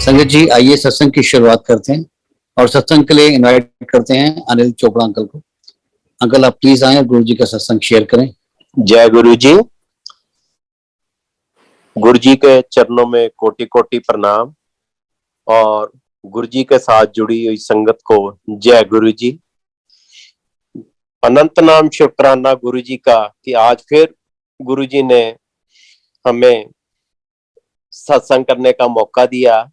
संगत जी, आइए सत्संग की शुरुआत करते हैं और सत्संग के लिए इनवाइट करते हैं अनिल चोपड़ा अंकल को। अंकल, आप प्लीज आए और गुरु जी का सत्संग शेयर करें। जय गुरु जी। गुरु जी के चरणों में कोटि कोटि प्रणाम और गुरु जी के साथ जुड़ी हुई संगत को जय गुरु जी। अनंत नाम शुक्राना गुरु जी का कि आज फिर गुरु जी ने हमें सत्संग करने का मौका दिया।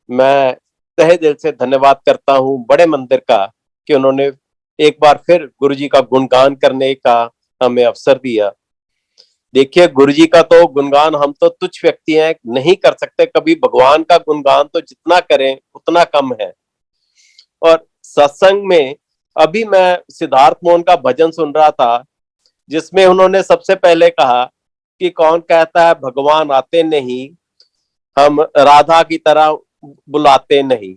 मैं तहे दिल से धन्यवाद करता हूँ बड़े मंदिर का कि उन्होंने एक बार फिर गुरु जी का गुणगान करने का हमें अवसर दिया। देखिए, गुरु जी का तो गुणगान हम तो तुच्छ व्यक्ति हैं, नहीं कर सकते कभी। भगवान का गुणगान तो जितना करें उतना कम है। और सत्संग में अभी मैं सिद्धार्थ मोहन का भजन सुन रहा था, जिसमें उन्होंने सबसे पहले कहा कि कौन कहता है भगवान आते नहीं, हम राधा की तरह बुलाते नहीं।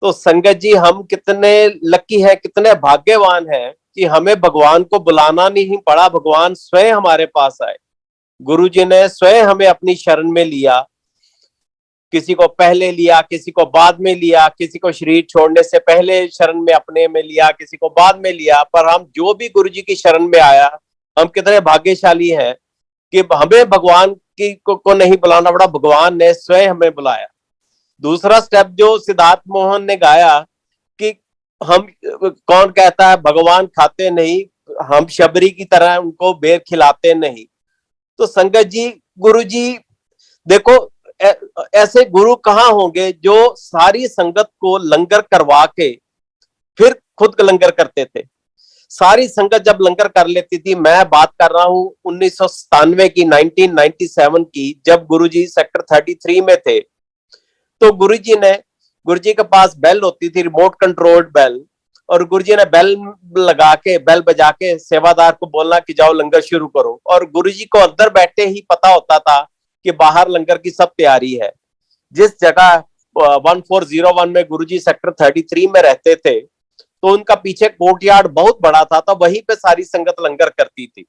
तो संगत जी, हम कितने लकी हैं, कितने भाग्यवान हैं कि हमें भगवान को बुलाना नहीं पड़ा, भगवान स्वयं हमारे पास आए। गुरु जी ने स्वयं हमें अपनी शरण में लिया। किसी को पहले लिया, किसी को बाद में लिया, किसी को शरीर छोड़ने से पहले शरण में अपने में लिया, किसी को बाद में लिया। पर हम जो भी गुरु जी की शरण में आया, हम कितने भाग्यशाली हैं कि हमें भगवान को नहीं बुलाना पड़ा, भगवान ने स्वयं हमें बुलाया। दूसरा स्टेप जो सिद्धार्थ मोहन ने गाया कि हम कौन कहता है भगवान खाते नहीं, हम शबरी की तरह उनको बेर खिलाते नहीं। तो संगत जी, गुरु जी देखो, ऐसे गुरु कहाँ होंगे जो सारी संगत को लंगर करवा के फिर खुद लंगर करते थे। सारी संगत जब लंगर कर लेती थी, मैं बात कर रहा हूं 1997 की, 1997 की, जब गुरुजी सेक्टर 33 में थे। तो गुरुजी के पास बेल होती थी, रिमोट कंट्रोल्ड बेल, और गुरुजी ने बेल बजा के सेवादार को बोलना कि जाओ लंगर शुरू करो। और गुरुजी को अंदर बैठे ही पता होता था कि बाहर लंगर की सब तैयारी है। जिस जगह 1401 में गुरुजी सेक्टर 33 में रहते थे, तो उनका पीछे कोर्टयार्ड बहुत बड़ा था, तो वहीं पे सारी संगत लंगर करती थी।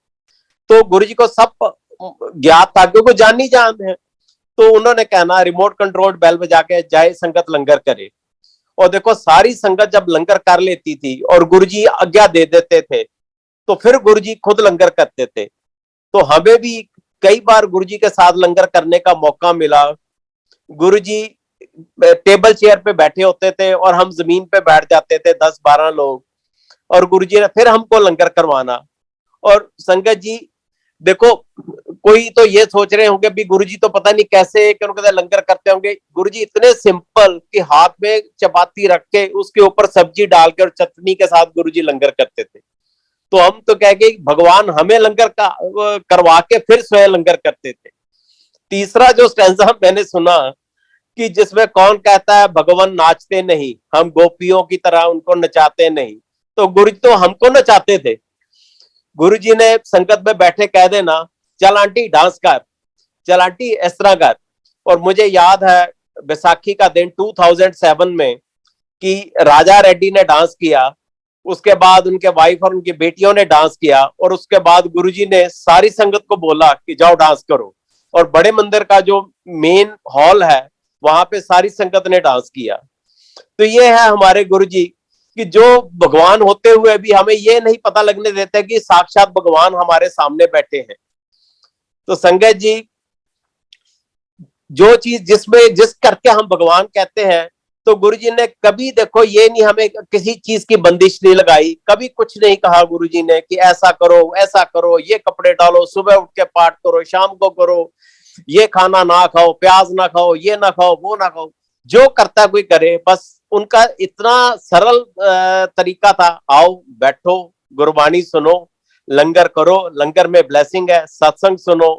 तो गुरुजी को सब ज्ञात था, क्योंकि जानी जान है। तो उन्होंने कहना रिमोट कंट्रोल्ड बेल बजा के जाए संगत लंगर करे। और देखो, सारी संगत जब लंगर कर लेती थी और गुरुजी आज्ञा दे देते थे, तो फिर गुरुजी खुद लंगर करते थे। तो हमें भी कई बार गुरुजी के साथ लंगर करने का मौका मिला। गुरुजी टेबल चेयर पे बैठे होते थे और हम जमीन पे बैठ जाते थे, 10-12 लोग, और गुरुजी ने फिर हमको लंगर करवाना। और संगत जी देखो, कोई तो ये सोच रहे होंगे भी गुरुजी तो पता नहीं कैसे लंगर करते होंगे। गुरुजी इतने सिंपल कि हाथ में चपाती रख के उसके ऊपर सब्जी डाल के और चटनी के साथ गुरुजी लंगर करते थे। तो हम तो कह गए भगवान हमें लंगर करवा के फिर स्वयं लंगर करते थे। तीसरा जो स्टैंजा मैंने सुना कि जिसमें कौन कहता है भगवान नाचते नहीं, हम गोपियों की तरह उनको नचाते नहीं। तो गुरुजी तो हमको नचाते थे। गुरुजी ने संगत में बैठे कह देना, चल आंटी डांस कर, चल आंटी इस तरह कर। और मुझे याद है बैसाखी का दिन 2007 में कि राजा रेड्डी ने डांस किया, उसके बाद उनके वाइफ और उनकी बेटियों ने डांस किया, और उसके बाद गुरुजी ने सारी संगत को बोला कि जाओ डांस करो। और बड़े मंदिर का जो मेन हॉल है, वहां पे सारी संगत ने डांस किया। तो ये है हमारे गुरुजी कि जो भगवान होते हुए भी हमें ये नहीं पता लगने देते कि साक्षात भगवान हमारे सामने बैठे हैं। तो संगत जी, जो चीज जिस करके हम भगवान कहते हैं, तो गुरुजी ने कभी देखो ये नहीं हमें किसी चीज की बंदिश नहीं लगाई, कभी कुछ नहीं कहा गुरुजी ने कि ऐसा करो, ये कपड़े डालो, सुबह उठ के पाठ करो, शाम को करो, ये खाना ना खाओ, प्याज ना खाओ, ये ना खाओ, वो ना खाओ। जो करता कोई करे, बस उनका इतना सरल तरीका था, आओ बैठो, गुरबाणी सुनो, लंगर करो, लंगर में ब्लेसिंग है, सत्संग सुनो।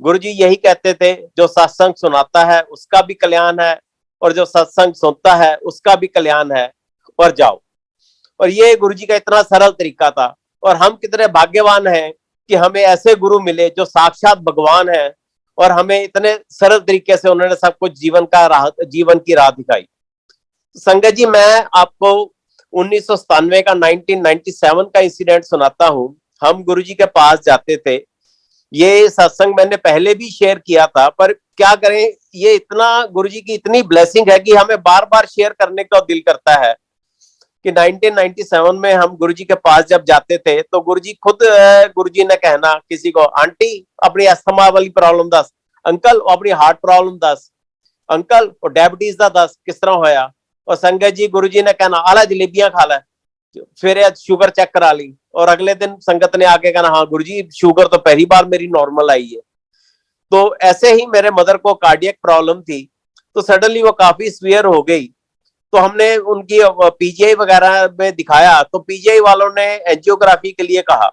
गुरुजी यही कहते थे, जो सत्संग सुनाता है उसका भी कल्याण है, और जो सत्संग सुनता है उसका भी कल्याण है, और जाओ। और ये गुरुजी का इतना सरल तरीका था। और हम कितने भाग्यवान हैं कि हमें ऐसे गुरु मिले जो साक्षात भगवान है, और हमें इतने सरल तरीके से उन्होंने सब कुछ जीवन की राह दिखाई। संगत जी, मैं आपको 1997 का 1997 का इंसिडेंट सुनाता हूं। हम गुरुजी के पास जाते थे, ये सत्संग मैंने पहले भी शेयर किया था, पर क्या करें, ये इतना गुरुजी की इतनी ब्लेसिंग है कि हमें बार बार शेयर करने का दिल करता है। कि 1997 में हम गुरुजी के पास जब जाते थे तो गुरुजी खुद गुरुजी ने कहना किसी को, आंटी अपनी अस्थमा वाली प्रॉब्लम दस, अंकल अपनी हार्ट प्रॉब्लम दस, अंकल और डायबिटीज का दस किस तरह होया, और संगत जी गुरुजी ने कहना आला जलेबियां खा लै, फिर शुगर चेक करा ली, और अगले दिन संगत ने आके कहना हाँ गुरुजी शुगर तो पहली बार मेरी नॉर्मल आई है। तो ऐसे ही मेरे मदर को कार्डियक प्रॉब्लम थी, तो सडनली वो काफी सीवियर हो गई। तो हमने उनकी पीजीआई वगैरह में दिखाया, तो पीजीआई वालों ने एंजियोग्राफी के लिए कहा।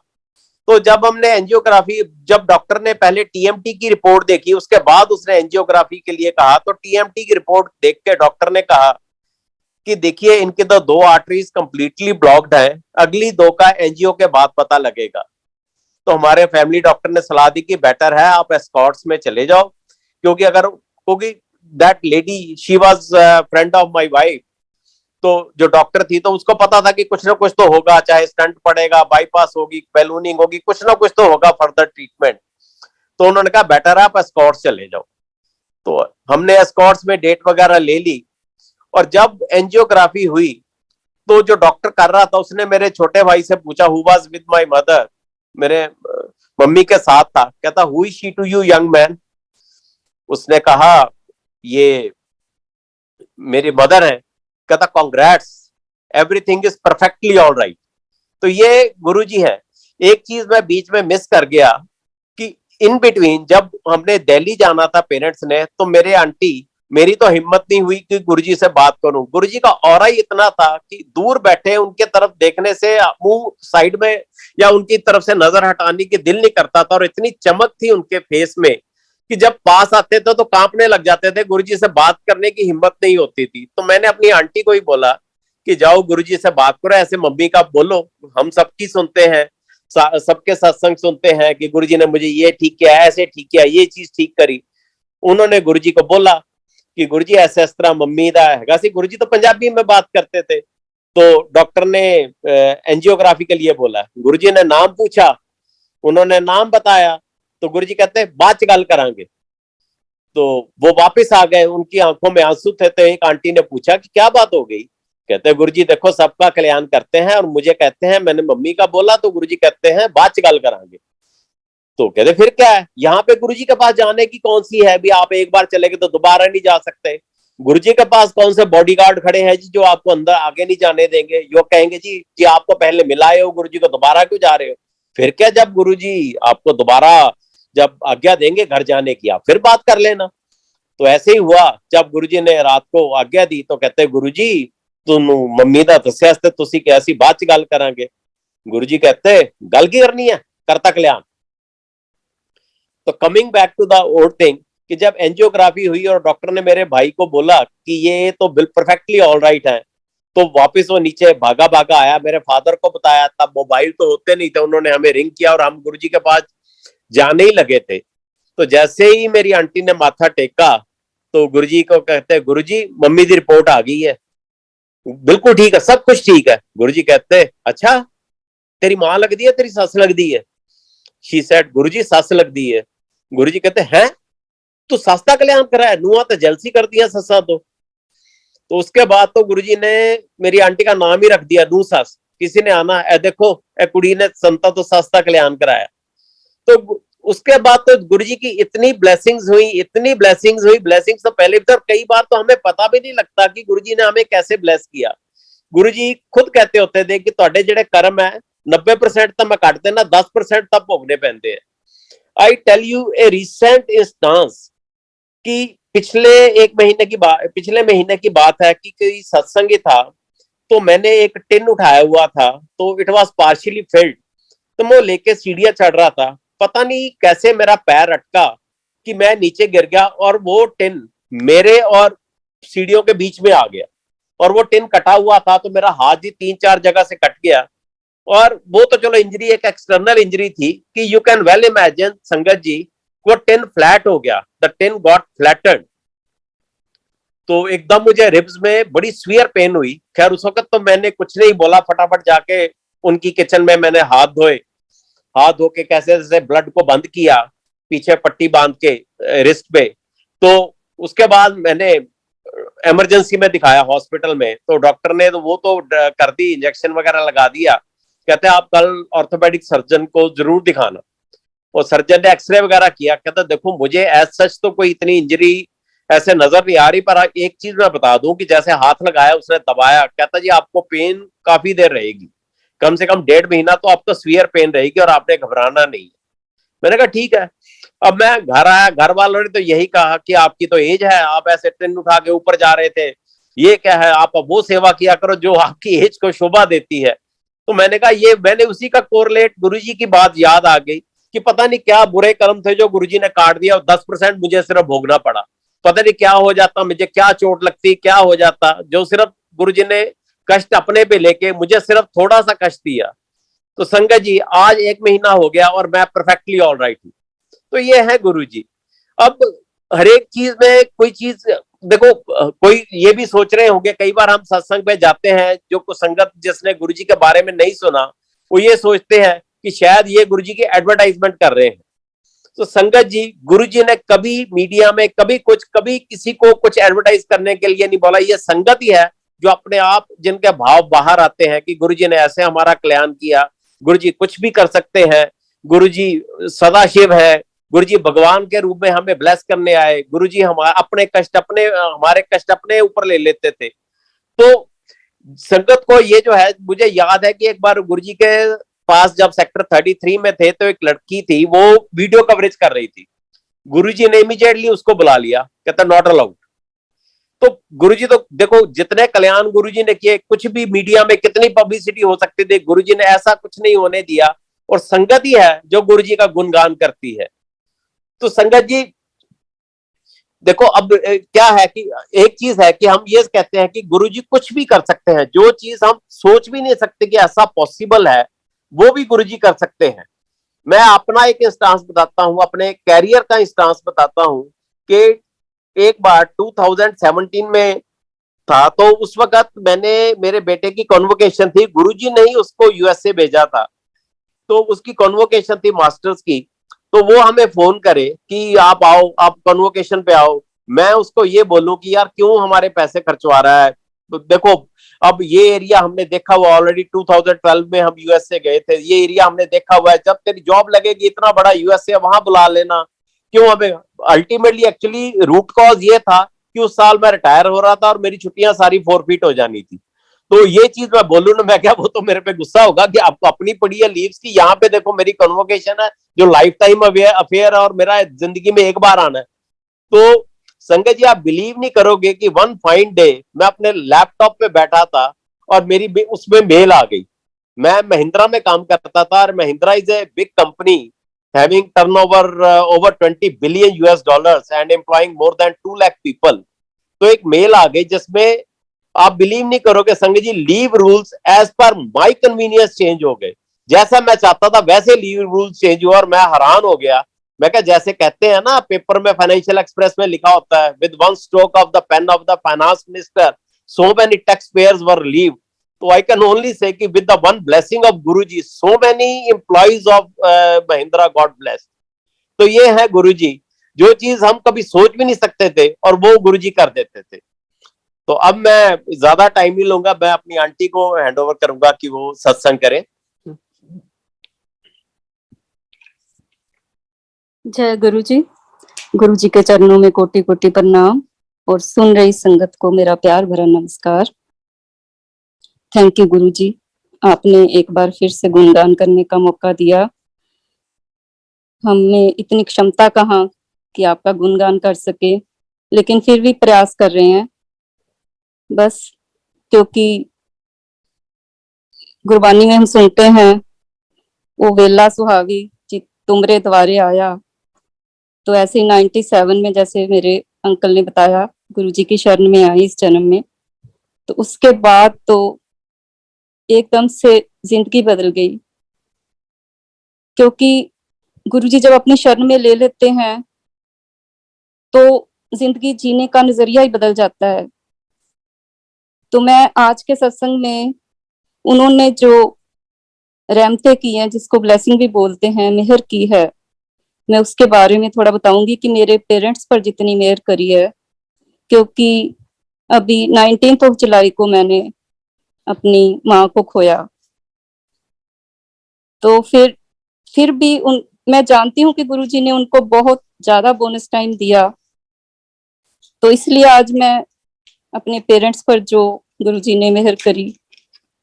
तो जब हमने एंजियोग्राफी, जब डॉक्टर ने पहले टीएमटी की रिपोर्ट देखी, उसके बाद उसने एंजियोग्राफी के लिए कहा, तो टीएमटी की रिपोर्ट देख के डॉक्टर ने कहा कि देखिए इनके तो 2 आर्टरीज कंप्लीटली ब्लॉक्ड हैं, अगली 2 का एंजियो के बाद पता लगेगा। तो हमारे फैमिली डॉक्टर ने सलाह दी कि बेटर है आप एस्कॉर्ट्स में चले जाओ, क्योंकि that lady she was friend of my wife. तो जो डॉक्टर थी तो उसको पता था कि कुछ ना कुछ तो होगा, चाहे स्टंट पड़ेगा, बाईपास होगी, बैलूनिंग होगी, कुछ ना कुछ तो होगा फर्दर ट्रीटमेंट। तो उन्होंने कहा बेटर है आप एस्कॉर्ट्स चले जाओ। तो हमने एस्कॉर्ट्स में डेट वगैरह ले ली, और जब एंजियोग्राफी हुई तो जो डॉक्टर कर रहा था उसने मेरे छोटे भाई से पूछा, who was with my mother, मेरे मम्मी के साथ था, कहता who is she to you young man. उसने कहा ये मेरी मदर है। कहता congrats, everything is perfectly all right. तो ये गुरुजी है। एक चीज मैं बीच में मिस कर गया कि इन बिटवीन जब हमने दिल्ली जाना था पेरेंट्स ने, तो मेरे आंटी, मेरी तो हिम्मत नहीं हुई कि गुरुजी से बात करूं। गुरुजी का ऑरा ही इतना था कि दूर बैठे उनके तरफ देखने से मुंह साइड में या उनकी तरफ से नजर हटाने की दिल नहीं करता था, और इतनी चमक थी उनके फेस में कि जब पास आते थे तो कांपने लग जाते थे, गुरुजी से बात करने की हिम्मत नहीं होती थी। तो मैंने अपनी आंटी को ही बोला कि जाओ गुरुजी से बात करो, ऐसे मम्मी का बोलो, हम सबकी सुनते हैं, सबके सत्संग सुनते हैं कि गुरुजी ने मुझे ये ठीक किया, ऐसे ठीक किया, ये चीज ठीक करी। उन्होंने गुरुजी को बोला कि गुरुजी ऐसे इस तरह मम्मी दा हैगा सी। गुरुजी तो पंजाबी में बात करते थे। तो डॉक्टर ने एंजियोग्राफी के लिए बोला, गुरुजी ने नाम पूछा, उन्होंने नाम बताया, तो गुरुजी कहते बाद च गल करांगे। तो वो वापस आ गए, उनकी आंखों में आंसू थे। तो एक आंटी ने पूछा कि क्या बात हो गई। कहते गुरुजी देखो सबका कल्याण करते हैं, और मुझे कहते हैं मैंने मम्मी का बोला, तो गुरुजी कहते हैं बाद च गल करांगे। तो कहते फिर क्या है, यहाँ पे गुरुजी के पास जाने की कौन सी है भी, आप एक बार चले गए तो दोबारा नहीं जा सकते। गुरुजी के पास कौन से बॉडीगार्ड खड़े हैं जी जो आपको अंदर आगे नहीं जाने देंगे, यो कहेंगे जी जी आपको पहले मिलाए हो, गुरुजी को दोबारा क्यों जा रहे हो। फिर क्या, जब गुरुजी आपको दोबारा जब आज्ञा देंगे घर जाने की, आप फिर बात कर लेना। तो ऐसे ही हुआ, जब गुरुजी ने रात को आज्ञा दी तो कहते गुरुजी तुम मम्मी दा दस्या ते तुसी कैसी बात च गल करांगे। गुरुजी कहते गल की करनी है, करता कल्याण। तो coming back to the old thing, कि जब एंजियोग्राफी हुई और डॉक्टर ने मेरे भाई को बोला कि ये तो बिल परफेक्टली ऑल राइट है, तो वापस वो नीचे भागा भागा आया, मेरे फादर को बताया। तब मोबाइल तो होते नहीं थे, उन्होंने हमें रिंग किया और हम गुरुजी के पास जाने ही लगे थे। तो जैसे ही मेरी आंटी ने माथा टेका तो गुरुजी को कहते हैं गुरुजी मम्मी की रिपोर्ट आ गई है, बिल्कुल ठीक है, सब कुछ ठीक है। गुरुजी कहते अच्छा तेरी मां लगती है, तेरी सस लगती है। शी सेड गुरुजी सस लगती है। गुरुजी कहते हैं तू सस का कल्याण कराया, नुआ तो जलसी कर दिया ससा। तो उसके बाद तो गुरुजी ने मेरी आंटी का नाम ही रख दिया नू सस। किसी ने आना ए देखो ए कुड़ी ने संता तो सस का कल्याण कराया। तो उसके बाद तो गुरुजी की इतनी ब्लेसिंग्स हुई, इतनी ब्लेसिंग्स हुई, ब्लेसिंग्स तो पहले भी, कई बार तो हमें पता भी नहीं लगता कि गुरुजी ने हमें कैसे ब्लेस किया। गुरुजी खुद कहते होते थे कि ਤੁਹਾਡੇ ਜਿਹੜੇ कर्म है 90% तो मैं ਕੱਟ देना, 10% तब भोगने पैंदे हैं। I tell you a recent instance कि पिछले महीने की बात है कि कोई सत्संग था, तो मैंने एक टिन उठाया हुआ था, तो इट वाज पार्शियली फिल्ड। तो मैं लेके सीढ़ियां चढ़ रहा था, पता नहीं कैसे मेरा पैर अटका कि मैं नीचे गिर गया, और वो टिन मेरे और सीढ़ियों के बीच में आ गया, और वो टिन कटा हुआ था, तो मेरा हाथ भी 3-4 जगह से कट गया। और वो तो चलो इंजरी एक एक्सटर्नल इंजरी थी कि यू कैन वेल इमेजिन संगत जी, वो टिन फ्लैट हो गया, द टिन गॉट फ्लैटेंड। तो एकदम मुझे रिब्स में बड़ी स्वीयर पेन हुई। खैर उस वक्त तो मैंने कुछ नहीं बोला, फटाफट जाके उनकी किचन में मैंने हाथ धोए, हाथ धो के कैसे जैसे ब्लड को बंद किया, पीछे पट्टी बांध के रिस्ट पे। तो उसके बाद मैंने इमरजेंसी में दिखाया हॉस्पिटल में, तो डॉक्टर ने तो वो तो कर दी, इंजेक्शन वगैरह लगा दिया। कहते आप कल ऑर्थोपेडिक सर्जन को जरूर दिखाना। और सर्जन ने एक्सरे वगैरह किया, कहता देखो मुझे एज सच तो कोई इतनी इंजरी ऐसे नजर नहीं आ रही, पर एक चीज मैं बता दूं कि जैसे हाथ लगाया उसने दबाया, कहता जी आपको पेन काफी देर रहेगी, कम से कम 1.5 महीना तो आपको सीवियर पेन रहेगी, और आपने घबराना नहीं है। मैंने कहा ठीक है। अब मैं घर आया, घर वालों ने तो यही कहा कि आपकी तो एज है, आप ऐसे टिन उठा के ऊपर जा रहे थे, ये क्या है, आप वो सेवा किया करो जो आपकी एज को शोभा देती है। तो मैंने कहा ये, मैंने उसी का कोरिलेट, गुरुजी की बात याद आ गई कि पता नहीं क्या बुरे कर्म थे जो गुरुजी ने काट दिया, और 10% मुझे सिर्फ भोगना पड़ा। पता नहीं क्या हो जाता, मुझे क्या चोट लगती, क्या हो जाता, जो सिर्फ गुरुजी ने कष्ट अपने पे लेके मुझे सिर्फ थोड़ा सा कष्ट दिया। तो संगत जी आज 1 महीना हो गया और मैं परफेक्टली ऑल राइट हूँ। तो ये है गुरुजी। अब हर एक चीज में कोई चीज देखो, कोई ये भी सोच रहे होंगे, कई बार हम सत्संग पे जाते हैं, जो को संगत जिसने गुरुजी के बारे में नहीं सुना, वो ये सोचते हैं कि शायद ये गुरुजी की एडवर्टाइजमेंट कर रहे हैं। तो संगत जी, गुरुजी ने कभी मीडिया में कभी किसी को कुछ एडवर्टाइज करने के लिए नहीं बोला। ये संगत ही है जो अपने आप, जिनके भाव बाहर आते हैं कि गुरुजी ने ऐसे हमारा कल्याण किया, गुरुजी कुछ भी कर सकते हैं, गुरुजी सदाशिव है, गुरुजी भगवान के रूप में हमें ब्लेस करने आए, गुरुजी हमारे कष्ट अपने ऊपर ले लेते थे। तो संगत को ये जो है, मुझे याद है कि एक बार गुरुजी के पास जब सेक्टर 33 में थे, तो एक लड़की थी, वो वीडियो कवरेज कर रही थी। गुरुजी ने इमीडिएटली उसको बुला लिया, कहता नॉट अलाउड। तो गुरुजी तो देखो, जितने कल्याण गुरुजी ने किए, कुछ भी मीडिया में कितनी पब्लिसिटी हो सकती थी, गुरुजी ने ऐसा कुछ नहीं होने दिया। और संगत ही है जो गुरुजी का गुणगान करती है। तो संगत जी देखो, अब क्या है कि एक चीज है कि हम ये कहते हैं कि गुरुजी कुछ भी कर सकते हैं, जो चीज हम सोच भी नहीं सकते कि ऐसा पॉसिबल है, वो भी गुरुजी कर सकते हैं। मैं अपना एक इंस्टांस बताता हूं, अपने कैरियर का इंस्टांस बताता हूं कि एक बार 2017 में था, तो उस वक्त मैंने, मेरे बेटे की कॉन्वोकेशन थी, गुरुजी ने ही उसको यूएसए भेजा था, तो उसकी कॉन्वोकेशन थी मास्टर्स की। तो वो हमें फोन करे कि आप आओ, आप कन्वोकेशन पे आओ। मैं उसको ये बोलूं कि यार क्यों हमारे पैसे खर्चवा रहा है। तो देखो, अब ये एरिया हमने देखा हुआ ऑलरेडी, 2012 में हम यूएसए गए थे, ये एरिया हमने देखा हुआ है, जब तेरी जॉब लगेगी इतना बड़ा यूएसए, वहां बुला लेना, क्यों हमें। अल्टीमेटली एक्चुअली रूट कॉज ये था कि उस साल मैं रिटायर हो रहा था और मेरी छुट्टियां सारी फॉरफिट हो जानी थी। तो ये चीज मैं बोलूं ना, मैं क्या, वो तो मेरे पे गुस्सा होगा कि आपको अपनी पड़ी है लीव्स की, यहाँ पे देखो मेरी कन्वोकेशन है जो लाइफ टाइम अफेयर है, और मेरा जिंदगी में एक बार आना है। तो संगत जी, आप बिलीव नहीं करोगे कि वन फाइन डे मैं अपने लैपटॉप पे बैठा था और मेरी उसमें मेल आ गई। मैं महिंद्रा में काम करता था, और Mahindra is a big company having turnover over 20 billion US dollars and employing more than 2 lakh people. तो एक मेल आ गई जिसमें, आप बिलीव नहीं करोगे संगत जी, लीव रूल्स एज पर माई कन्वीनियंस चेंज हो गए। जैसा मैं चाहता था वैसे लीव रूल्स चेंज हुआ, और मैं हैरान हो गया। मैं क्या, जैसे कहते हैं ना पेपर में, फाइनेंशियल एक्सप्रेस में लिखा होता है, with one stroke of the pain of the finance minister so many tax payers were leave. तो आई कैन ओनली से कि with the one blessing of Guruji so many employees of Mahindra God bless. तो ये है गुरुजी, जो चीज हम कभी सोच भी नहीं सकते थे और वो गुरुजी कर देते थे। तो अब मैं ज्यादा टाइम नहीं लूंगा, मैं अपनी आंटी को हैंड ओवर करूंगा कि वो सत्संग करें। जय गुरु जी। गुरु जी के चरणों में कोटि कोटि प्रणाम, और सुन रही संगत को मेरा प्यार भरा नमस्कार। थैंक यू गुरु जी, आपने एक बार फिर से गुणगान करने का मौका दिया। हमें इतनी क्षमता कहाँ कि आपका गुणगान कर सके, लेकिन फिर भी प्रयास कर रहे हैं, बस क्योंकि गुरबानी में हम सुनते हैं, वो वेला सुहावी चित तुमरे द्वारे आया। तो ऐसे ही 97 में, जैसे मेरे अंकल ने बताया, गुरुजी की शरण में आई इस जन्म में, तो उसके बाद तो एकदम से जिंदगी बदल गई। क्योंकि गुरुजी जब अपनी शरण में ले लेते हैं तो जिंदगी जीने का नजरिया ही बदल जाता है। तो मैं आज के सत्संग में उन्होंने जो रहमतें की हैं, जिसको ब्लेसिंग भी बोलते हैं, मेहर की है, मैं उसके बारे में थोड़ा बताऊंगी कि मेरे पेरेंट्स पर जितनी मेहर करी है। क्योंकि अभी 19 जुलाई को मैंने अपनी माँ को खोया। तो फिर भी उन मैं जानती हूँ कि गुरुजी ने उनको बहुत ज्यादा बोनस टाइम दिया। तो इसलिए आज मैं अपने पेरेंट्स पर जो गुरुजी ने मेहर करी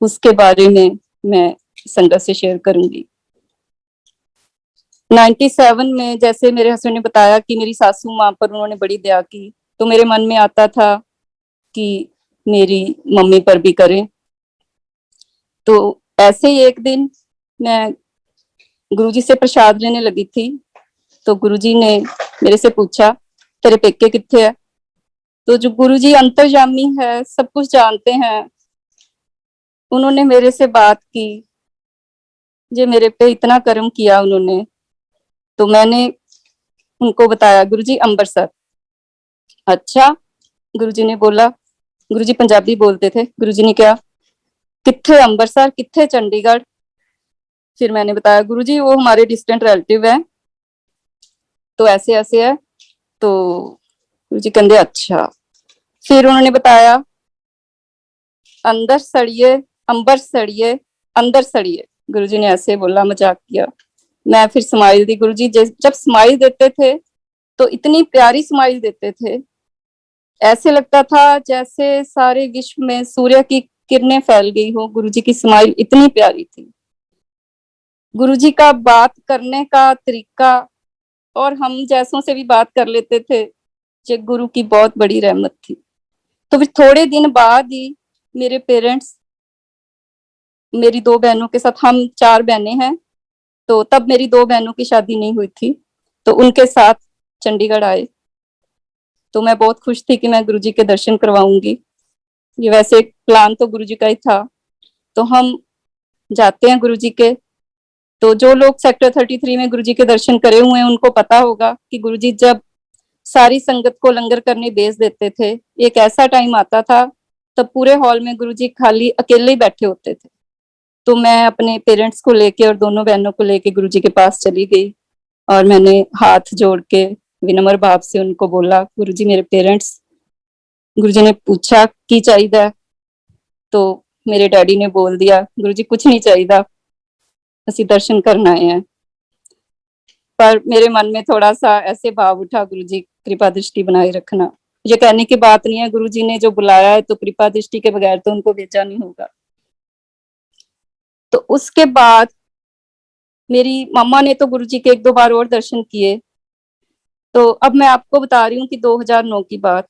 उसके बारे में मैं संगत से शेयर करूंगी। 97 में जैसे मेरे हस्बैंड ने बताया कि मेरी सासू माँ पर उन्होंने बड़ी दया की, तो मेरे मन में आता था कि मेरी मम्मी पर भी करें। तो ऐसे ही एक दिन मैं गुरुजी से प्रसाद लेने लगी थी, तो गुरुजी ने मेरे से पूछा, तेरे पेके कितने है? तो जो गुरुजी अंतर्यामी है, सब कुछ जानते हैं, उन्होंने मेरे से बात की, जो मेरे पे इतना कर्म किया उन्होंने। तो मैंने उनको बताया, गुरुजी अमृतसर। अच्छा, गुरुजी ने बोला, गुरुजी पंजाबी बोलते थे, गुरुजी ने कहा, कित्थे अमृतसर, कित्थे चंडीगढ़? फिर मैंने बताया, गुरुजी वो हमारे डिस्टेंट रिलेटिव है, तो ऐसे ऐसे है। तो गुरुजी कहते अच्छा। फिर उन्होंने बताया, अंदर सड़िए, अंबर सड़िए, अंदर सड़िए। गुरुजी ने ऐसे बोला, मजाक किया। मैं फिर स्माइल दी। गुरुजी जब स्माइल देते थे तो इतनी प्यारी स्माइल देते थे, ऐसे लगता था जैसे सारे विश्व में सूर्य की किरणें फैल गई हो। गुरुजी की स्माइल इतनी प्यारी थी। गुरुजी का बात करने का तरीका, और हम जैसों से भी बात कर लेते थे, ये गुरु की बहुत बड़ी रहमत थी। तो फिर थोड़े दिन बाद ही मेरे पेरेंट्स मेरी दो बहनों के साथ, हम 4 बहनें हैं, तो तब मेरी 2 बहनों की शादी नहीं हुई थी, तो उनके साथ चंडीगढ़ आए। तो मैं बहुत खुश थी कि मैं गुरुजी के दर्शन करवाऊंगी। ये वैसे प्लान तो गुरुजी का ही था। तो हम जाते हैं गुरुजी के। तो जो लोग सेक्टर 33 में गुरुजी के दर्शन करे हुए हैं उनको पता होगा कि गुरुजी जब सारी संगत को लंगर करने भेज देते थे, एक ऐसा टाइम आता था तब पूरे हॉल में गुरुजी खाली अकेले ही बैठे होते थे। तो मैं अपने पेरेंट्स को लेके और दोनों बहनों को लेके गुरुजी के पास चली गई, और मैंने हाथ जोड़ के विनम्र भाव से उनको बोला, गुरुजी मेरे पेरेंट्स। गुरुजी ने पूछा की चाहिए? तो मेरे डैडी ने बोल दिया, गुरुजी कुछ नहीं चाहिए, ਅਸੀਂ दर्शन करना आए हैं। पर मेरे मन में थोड़ा सा ऐसे भाव उठा, गुरुजी कृपा दृष्टि बनाए रखना। ये कहने की बात नहीं है, गुरुजी ने जो बुलाया है तो कृपा दृष्टि के बगैर तो उनको भेजा नहीं होगा। तो उसके बाद मेरी मम्मा ने तो गुरुजी के 1-2 बार और दर्शन किए। तो अब मैं आपको बता रही हूँ कि 2009 की बात,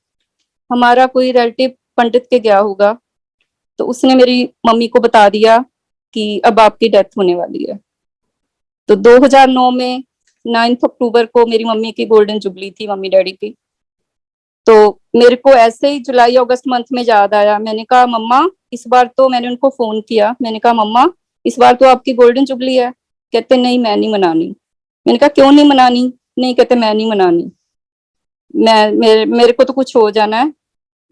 हमारा कोई रिलेटिव पंडित के गया होगा, तो उसने मेरी मम्मी को बता दिया कि अब आपकी डेथ होने वाली है। तो 2009 में 9 अक्टूबर को मेरी मम्मी की गोल्डन जुबली थी, मम्मी डैडी की। तो मेरे को ऐसे ही जुलाई अगस्त मंथ में याद आया। मैंने कहा मम्मा, इस बार तो मैंने उनको फोन किया, मैंने कहा मम्मा इस बार तो आपकी गोल्डन जुबली है। कहते नहीं मैं नहीं मनानी। मैंने कहा क्यों नहीं मनानी? नहीं, कहते मैं नहीं मनानी, मेरे को तो कुछ हो जाना है,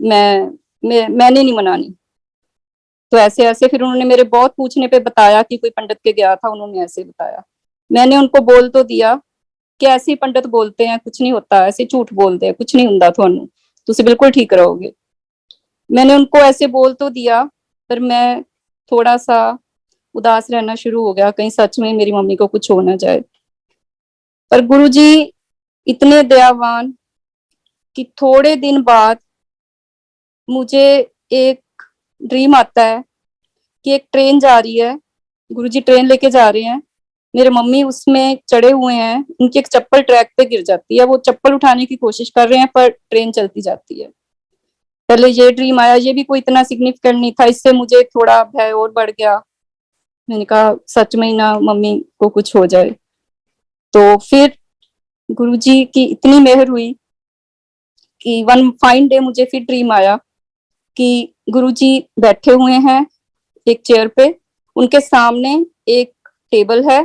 मैंने नहीं मनानी। तो ऐसे ऐसे फिर उन्होंने मेरे बहुत पूछने पे बताया कि कोई पंडित के गया था, उन्होंने ऐसे बताया। मैंने उनको बोल तो दिया कि ऐसे ही पंडित बोलते हैं, कुछ नहीं होता, ऐसे झूठ बोलते हैं, कुछ नहीं हुंदा थानू, तुसी बिल्कुल ठीक रहोगे। मैंने उनको ऐसे बोल तो दिया, पर मैं थोड़ा सा उदास रहना शुरू हो गया, कहीं सच में मेरी मम्मी को कुछ हो ना जाए। पर गुरुजी इतने दयावान कि थोड़े दिन बाद मुझे एक ड्रीम आता है कि एक ट्रेन जा रही है, गुरुजी ट्रेन लेके जा रहे हैं, मेरे मम्मी उसमें चढ़े हुए हैं, उनकी एक चप्पल ट्रैक पे गिर जाती है, वो चप्पल उठाने की कोशिश कर रहे हैं पर ट्रेन चलती जाती है। पहले ये ड्रीम आया, ये भी कोई इतना सिग्निफिकेंट नहीं था, इससे मुझे थोड़ा भय और बढ़ गया। मैंने कहा सच में ही ना मम्मी को कुछ हो जाए। तो फिर गुरुजी की इतनी मेहर हुई कि वन फाइन डे मुझे फिर ड्रीम आया कि गुरुजी बैठे हुए हैं एक चेयर पे, उनके सामने एक टेबल है,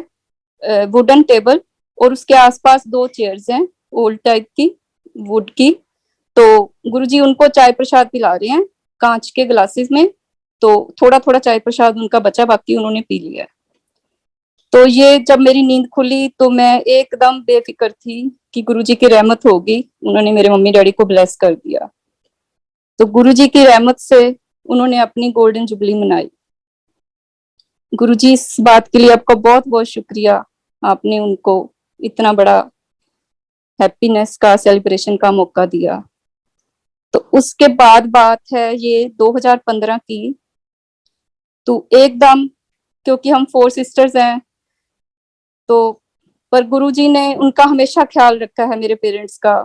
वुडन टेबल, और उसके आसपास 2 चेयर्स हैं ओल्ड टाइप की, वुड की। तो गुरुजी उनको चाय प्रसाद पिला रहे हैं कांच के ग्लासेस में। तो थोड़ा थोड़ा चाय प्रसाद उनका बचा, बाकी उन्होंने पी लिया। तो ये जब मेरी नींद खुली तो मैं एकदम बेफिक्र थी कि गुरुजी की रहमत होगी, उन्होंने मेरे मम्मी डैडी को ब्लेस कर दिया। तो गुरुजी की रहमत से उन्होंने अपनी गोल्डन जुबली मनाई। गुरुजी, इस बात के लिए आपका बहुत बहुत शुक्रिया, आपने उनको इतना बड़ा हैप्पीनेस का सेलिब्रेशन का मौका दिया। तो उसके बाद बात है ये 2015 की। तो एकदम, क्योंकि हम 4 सिस्टर्स हैं, तो पर गुरुजी ने उनका हमेशा ख्याल रखा है, मेरे पेरेंट्स का,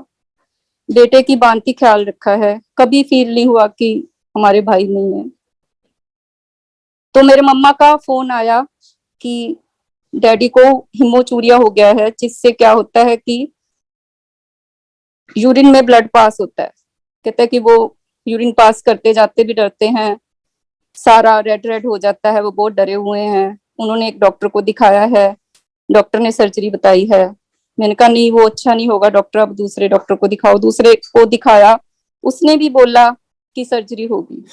बेटे की भांति ख्याल रखा है। कभी फील नहीं हुआ कि हमारे भाई नहीं है। तो मेरे मम्मा का फोन आया कि डैडी को हिमोचूरिया हो गया है, जिससे क्या होता है कि यूरिन में ब्लड पास होता है। कहता है कि वो यूरिन पास करते जाते भी डरते हैं, सारा रेड रेड हो जाता है, वो बहुत डरे हुए हैं। उन्होंने एक डॉक्टर को दिखाया है, डॉक्टर ने सर्जरी बताई है। मैंने कहा नहीं, वो अच्छा नहीं होगा डॉक्टर, अब दूसरे डॉक्टर को दिखाओ। दूसरे को दिखाया, उसने भी बोला कि सर्जरी होगी।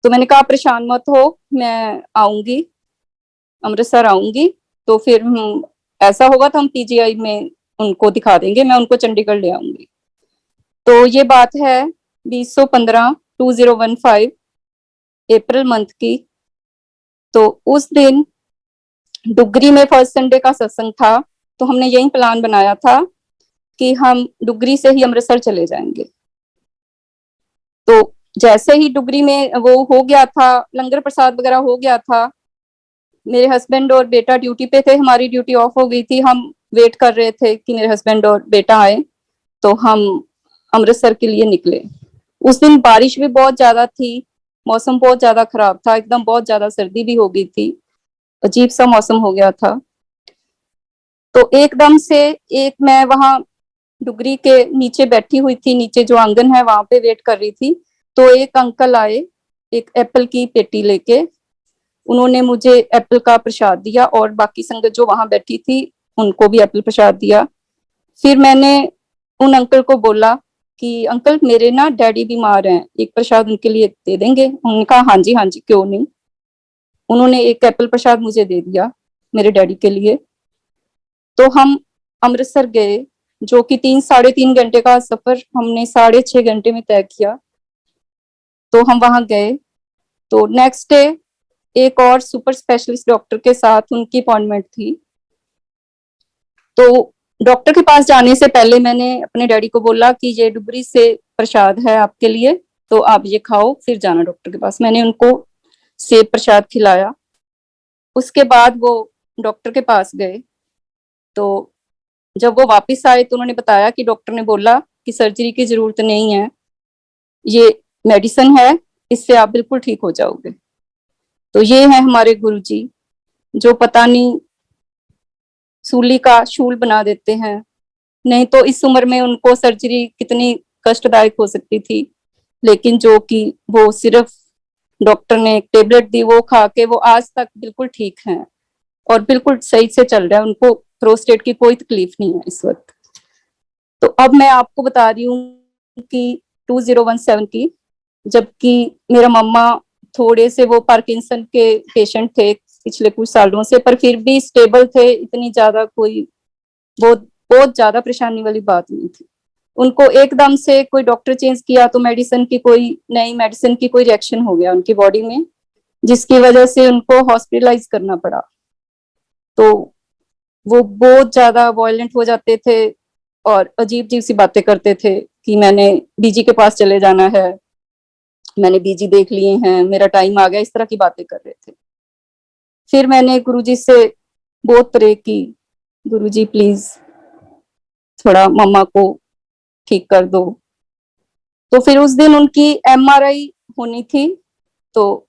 तो मैंने कहा परेशान मत हो, मैं आऊंगी, अमृतसर आऊंगी, तो फिर हम ऐसा होगा तो हम पीजीआई में उनको दिखा देंगे, मैं उनको चंडीगढ़ ले आऊंगी। तो ये बात है 2015 अप्रैल मंथ की। तो उस दिन डुगरी में फर्स्ट संडे का सत्संग था, तो हमने यही प्लान बनाया था कि हम डुगरी से ही अमृतसर चले जाएंगे। तो जैसे ही डुगरी में वो हो गया था, लंगर प्रसाद वगैरह हो गया था, मेरे हस्बैंड और बेटा ड्यूटी पे थे, हमारी ड्यूटी ऑफ हो गई थी। हम वेट कर रहे थे कि मेरे हस्बैंड और बेटा आए, तो हम अमृतसर के लिए निकले। उस दिन बारिश भी बहुत ज्यादा थी, मौसम बहुत ज्यादा खराब था, एकदम बहुत ज्यादा सर्दी भी हो गई थी, अजीब सा मौसम हो गया था। तो एकदम से एक, मैं वहां डुगरी के नीचे बैठी हुई थी, नीचे जो आंगन है वहां पे वेट कर रही थी। तो एक अंकल आए, एक एप्पल की पेटी लेके, उन्होंने मुझे एप्पल का प्रसाद दिया और बाकी संगत जो वहां बैठी थी उनको भी एप्पल प्रसाद दिया। फिर मैंने उन अंकल को बोला कि अंकल मेरे ना डैडी बीमार हैं, एक प्रसाद उनके लिए दे देंगे? उन्होंने कहा हाँ जी क्यों नहीं। उन्होंने एक एप्पल प्रसाद मुझे दे दिया मेरे डैडी के लिए। तो हम अमृतसर गए, जो कि 3 साढ़े 3 घंटे का सफर हमने 6.5 घंटे में तय किया। तो हम वहां गए, तो नेक्स्ट डे एक और सुपर स्पेशलिस्ट डॉक्टर के साथ उनकी अपॉइंटमेंट थी। तो डॉक्टर के पास जाने से पहले मैंने अपने डैडी को बोला कि ये डुबरी से प्रसाद है आपके लिए, तो आप ये खाओ फिर जाना डॉक्टर के पास। मैंने उनको सेब प्रसाद खिलाया। उसके बाद वो डॉक्टर के पास गए। तो जब वो वापस आए तो उन्होंने बताया कि डॉक्टर ने बोला कि सर्जरी की जरूरत नहीं है, ये मेडिसिन है, इससे आप बिल्कुल ठीक हो जाओगे। तो ये है हमारे गुरुजी, जो पता नहीं सूली का शूल बना देते हैं। नहीं तो इस उम्र में उनको सर्जरी कितनी कष्टदायक हो सकती थी, लेकिन जो कि वो सिर्फ डॉक्टर ने एक टेबलेट दी, वो खा के वो आज तक बिल्कुल ठीक हैं और बिल्कुल सही से चल रहा है, उनको प्रोस्टेट की कोई तकलीफ नहीं है इस वक्त। तो अब मैं आपको बता रही हूँ कि 2017 की, जबकि मेरा मम्मा थोड़े से वो पार्किंसन के पेशेंट थे पिछले कुछ सालों से, पर फिर भी स्टेबल थे, इतनी ज्यादा कोई बहुत बहुत ज्यादा परेशानी वाली बात नहीं थी। उनको एकदम से कोई डॉक्टर चेंज किया तो मेडिसिन की कोई नई मेडिसिन की कोई रिएक्शन हो गया उनकी बॉडी में, जिसकी वजह से उनको हॉस्पिटलाइज करना पड़ा। तो वो बहुत ज्यादा वायलेंट हो जाते थे और अजीब अजीब सी बातें करते थे कि मैंने बीजी के पास चले जाना है, मैंने बीजी देख लिए हैं, मेरा टाइम आ गया, इस तरह की बातें कर रहे थे। फिर मैंने गुरुजी से बहुत प्रे की, गुरुजी प्लीज थोड़ा मम्मा को ठीक कर दो। तो फिर उस दिन उनकी एमआरआई होनी थी। तो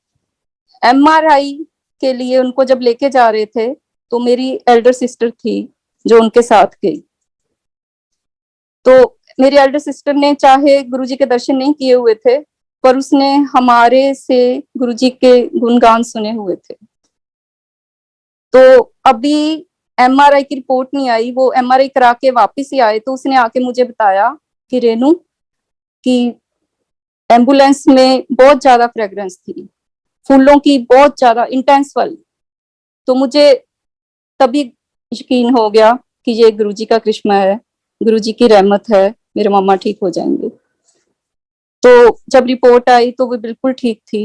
एमआरआई के लिए उनको जब लेके जा रहे थे तो मेरी एल्डर सिस्टर थी जो उनके साथ गई। तो मेरी एल्डर सिस्टर ने चाहे गुरुजी के दर्शन नहीं किए हुए थे, पर उसने हमारे से गुरुजी के गुणगान सुने हुए थे। तो अभी एमआरआई की रिपोर्ट नहीं आई, वो एमआरआई करा के वापस ही आए, तो उसने आके मुझे बताया कि रेनू कि एम्बुलेंस में बहुत ज्यादा फ्रेग्रेंस थी, फूलों की बहुत ज्यादा इंटेंस वाली। तो मुझे तभी यकीन हो गया कि ये गुरुजी का करिश्मा है, गुरुजी की रहमत है, मेरे मामा ठीक हो जाएंगे। तो जब रिपोर्ट आई तो वो बिल्कुल ठीक थी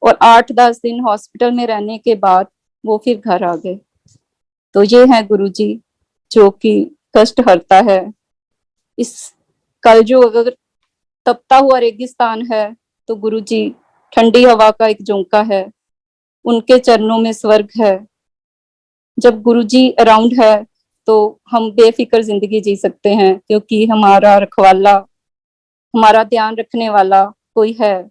और 8-10 दिन हॉस्पिटल में रहने के बाद वो फिर घर आ गए। तो ये है गुरुजी जो कि कष्ट हरता है। इस कलयुग अगर तपता हुआ रेगिस्तान है तो गुरुजी ठंडी हवा का एक झोंका है, उनके चरणों में स्वर्ग है। जब गुरुजी अराउंड है तो हम बेफिक्र जिंदगी जी सकते हैं, क्योंकि हमारा रखवाला, हमारा ध्यान रखने वाला कोई है।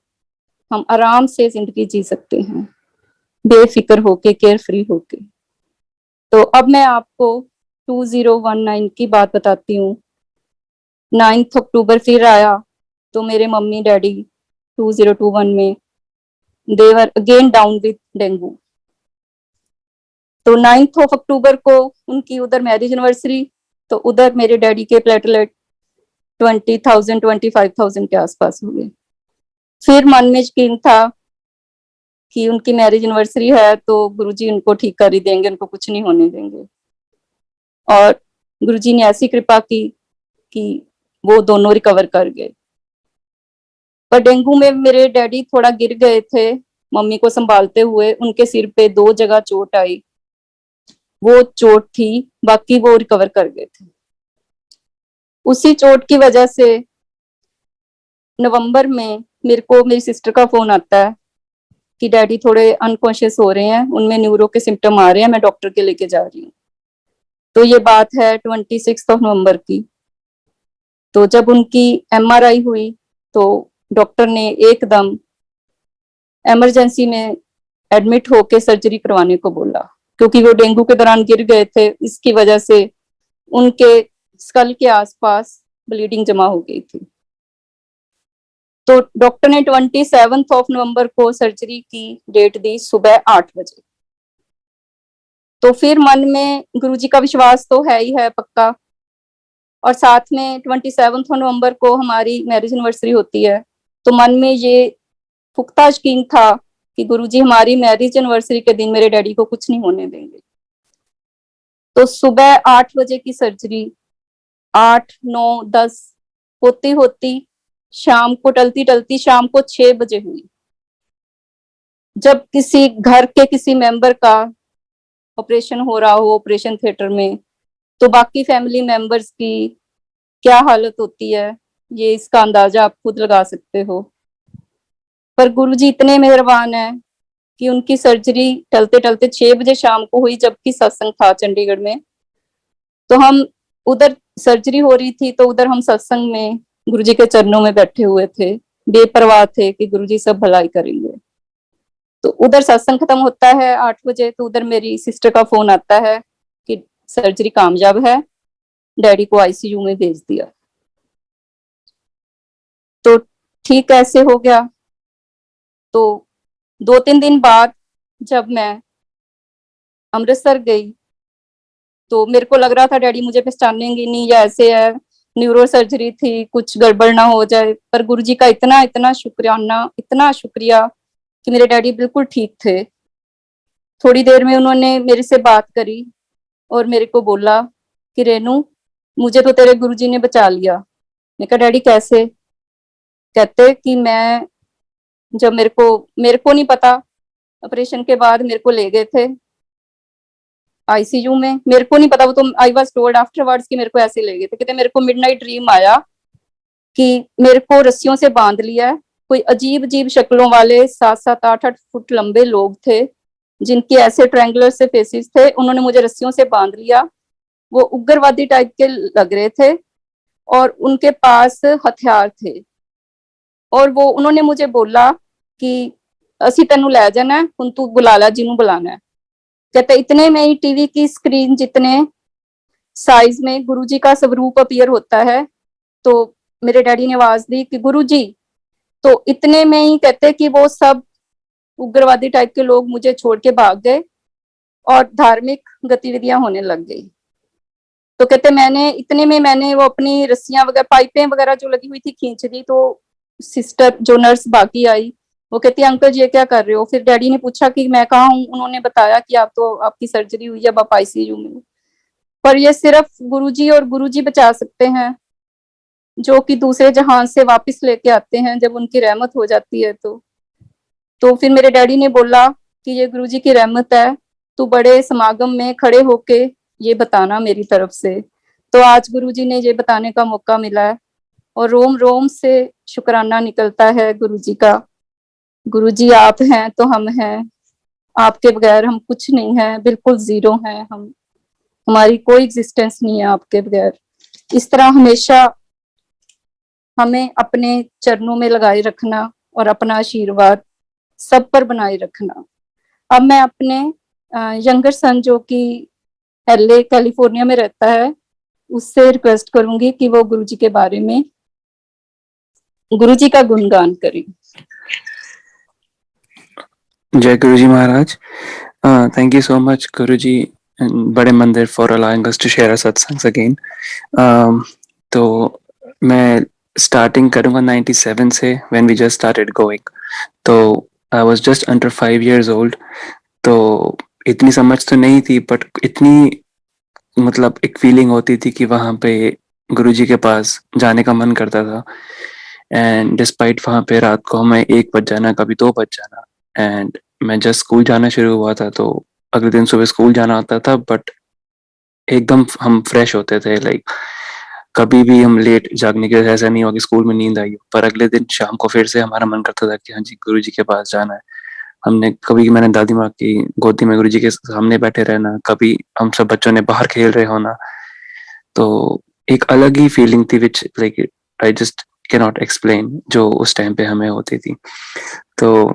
हम आराम से जिंदगी जी सकते हैं, बेफिक्र होके, केयर फ्री होके। तो अब मैं आपको 2019 की बात बताती हूँ। 9 अक्टूबर फिर आया तो मेरे मम्मी डैडी 2021 में देवर अगेन डाउन विद डेंगू। तो 9 अक्टूबर को उनकी उधर मैरिज एनिवर्सरी, तो उधर मेरे डैडी के प्लेटलेट 20,000 25,000 के आसपास हो गए। फिर मन में यकीन था कि उनकी मैरिज एनिवर्सरी है तो गुरुजी उनको ठीक कर ही देंगे, उनको कुछ नहीं होने देंगे। और गुरुजी ने ऐसी कृपा की कि वो दोनों रिकवर कर गए। पर डेंगू में मेरे डैडी थोड़ा गिर गए थे मम्मी को संभालते हुए, उनके सिर पे 2 जगह चोट आई, वो चोट थी, बाकी वो रिकवर कर गए थे। उसी चोट की वजह से नवंबर में मेरे को मेरी सिस्टर का फोन आता है कि डैडी थोड़े अनकॉन्शियस हो रहे हैं, उनमें न्यूरो के सिम्टम आ रहे हैं, मैं डॉक्टर के लेके जा रही हूँ। तो ये बात है 26 नवंबर की। तो जब उनकी MRI हुई तो डॉक्टर ने एकदम इमरजेंसी में एडमिट होके सर्जरी करवाने को बोला, क्योंकि वो डेंगू के दौरान गिर गए थे, इसकी वजह से उनके स्कल के आसपास ब्लीडिंग जमा हो गई थी। तो डॉक्टर ने 27 नवंबर को सर्जरी की डेट दी सुबह 8 बजे। तो फिर मन में गुरुजी का विश्वास तो है ही है पक्का, और साथ में 27 नवंबर को हमारी मैरिज एनिवर्सरी होती है। तो मन में ये पुख्ता यकीन था कि गुरुजी हमारी मैरिज एनिवर्सरी के दिन मेरे डैडी को कुछ नहीं होने देंगे। तो सुबह 8 बजे की सर्जरी 8, 9, 10 होती होती शाम को, टलती टलती शाम को 6 बजे हुई। जब किसी घर के किसी मेंबर का ऑपरेशन हो रहा हो ऑपरेशन थिएटर में, तो बाकी फैमिली मेंबर्स की क्या हालत होती है, ये इसका अंदाजा आप खुद लगा सकते हो। पर गुरुजी इतने मेहरबान है कि उनकी सर्जरी टलते टलते 6 बजे शाम को हुई, जबकि सत्संग था चंडीगढ़ में। तो हम उधर सर्जरी हो रही थी, तो उधर हम सत्संग में गुरुजी के चरणों में बैठे हुए थे, बेपरवाह थे कि गुरुजी सब भलाई करेंगे। तो उधर सत्संग खत्म होता है 8 बजे, तो उधर मेरी सिस्टर का फोन आता है कि सर्जरी कामयाब है, डैडी को ICU में भेज दिया। तो ठीक ऐसे हो गया। तो 2-3 दिन बाद जब मैं अमृतसर गई तो मेरे को लग रहा था डैडी मुझे पहचानेंगे नहीं, या ऐसे है न्यूरो सर्जरी थी, कुछ गड़बड़ ना हो जाए। पर गुरुजी का इतना इतना शुक्राना, इतना शुक्रिया कि मेरे डैडी बिल्कुल ठीक थे। थोड़ी देर में उन्होंने मेरे से बात करी और मेरे को बोला कि रेनू, मुझे तो तेरे गुरुजी ने बचा लिया। मैं कहा डैडी कैसे? कहते कि मैं, जब मेरे को नहीं पता, ऑपरेशन के बाद मेरे को ले गए थे ICU में, मेरे को नहीं पता, वो तो आई वाज टोल्ड आफ्टरवर्ड्स कि मेरे को ऐसे ले गए थे। कहते मेरे को मिडनाइट ड्रीम आया कि मेरे को रस्सियों से बांध लिया है, कोई अजीब अजीब शक्लों वाले 7-7, 8-8 फुट लंबे लोग थे जिनके ऐसे ट्रायंगुलर से फेसेस थे, उन्होंने मुझे रस्सियों से बांध लिया। वो उग्रवादी टाइप के लग रहे थे और उनके पास हथियार थे, और वो उन्होंने मुझे बोला कि असी तेनू लै जाना है, हुण तू बुला ला जिन्हों बुलाना है। कहते इतने में ही टीवी की स्क्रीन जितने साइज में गुरुजी का स्वरूप अपीयर होता है। तो मेरे डैडी ने आवाज दी कि गुरुजी। तो इतने में ही कहते कि वो सब उग्रवादी टाइप के लोग मुझे छोड़ के भाग गए और धार्मिक गतिविधियां होने लग गई। तो कहते इतने में मैंने वो अपनी रस्सियां वगैरह, पाइपें वगैरह जो लगी हुई थी खींच दी। तो सिस्टर जो नर्स बाकी आई वो कहती है अंकल ये क्या कर रहे हो। फिर डैडी ने पूछा कि मैं कहाँ हूँ, उन्होंने बताया कि आप तो आपकी सर्जरी हुई है, अब आप आईसीयू में हो। पर ये सिर्फ गुरुजी और गुरुजी बचा सकते हैं, जो कि दूसरे जहान से वापस लेके आते हैं जब उनकी रहमत हो जाती है। तो फिर मेरे डैडी ने बोला कि ये गुरुजी की रहमत है, तू बड़े समागम में खड़े होके ये बताना मेरी तरफ से। तो आज गुरुजी ने ये बताने का मौका मिला है और रोम रोम से शुक्राना निकलता है गुरुजी का। गुरुजी आप हैं तो हम हैं, आपके बगैर हम कुछ नहीं है, बिल्कुल जीरो हैं हम, हमारी कोई एग्जिस्टेंस नहीं है आपके बगैर। इस तरह हमेशा हमें अपने चरणों में लगाए रखना और अपना आशीर्वाद सब पर बनाए रखना। अब मैं अपने यंगर सन जो कि एलए कैलिफोर्निया में रहता है, उससे रिक्वेस्ट करूंगी कि वो गुरुजी के बारे में गुरुजी का गुणगान करें। जय गुरुजी महाराज। Thank you so much Guruji and बड़े मंदिर for allowing us to share our satsangs again. तो मैं starting करूँगा 97 से when we just started going. तो I was just under 5 years old. तो इतनी समझ तो नहीं थी, but इतनी मतलब एक फीलिंग होती थी कि वहाँ पे गुरुजी के पास जाने का मन करता था। एंड डिस्पाइट वहाँ पे रात को हमें 1 बज जाना, कभी 2 बज जाना। एंड मैं जस्ट स्कूल जाना शुरू हुआ था तो अगले दिन सुबह स्कूल जाना होता था, बट एकदम हम फ्रेश होते थे। लाइक कभी भी हम लेट जागने की वजह ऐसा नहीं हुआ कि स्कूल में नींद आई हो, पर अगले दिन शाम को फिर से हमारा मन करता था कि हाँ जी गुरुजी के पास जाना है। मैंने दादी माँ की गोदी में गुरुजी के सामने बैठे रहना, कभी हम सब बच्चों ने बाहर खेल रहे होना। तो एक अलग ही फीलिंग थी which like I just can not explain, जो उस टाइम पे हमें होती थी। तो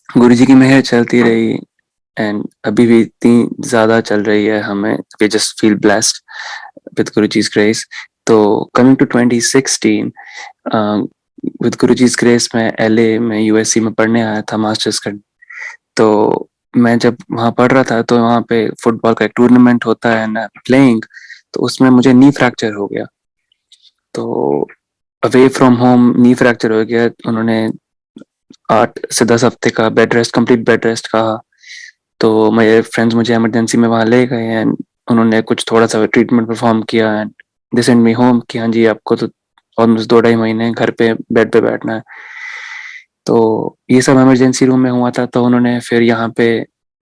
गुरुजी की मेहर चलती रही एंड अभी भी इतनी ज्यादा चल रही है। हमें we just feel blessed with Guruji's grace. तो coming to 2016 with Guruji's grace मैं एलए में यूएससी में पढ़ने आया था मास्टर्स करने। तो मैं जब वहाँ पढ़ रहा था तो वहाँ पे फुटबॉल का एक टूर्नामेंट होता है ना प्लेइंग, तो उसमें मुझे नी फ्रैक्चर हो गया। तो away from home knee fracture हो गया, उन्होंने 8 से 10 हफ्ते का bed rest, complete bed rest कहा। तो मेरे फ्रेंड्स मुझे इमरजेंसी में वहाँ ले गए एंड उन्होंने कुछ थोड़ा सा ट्रीटमेंट परफॉर्म किया and they send me home कि हाँ जी आपको तो ऑलमोस्ट 2-2.5 महीने घर पे बेड पे बैठना है। तो ये सब इमरजेंसी रूम में हुआ था। तो उन्होंने फिर यहाँ पे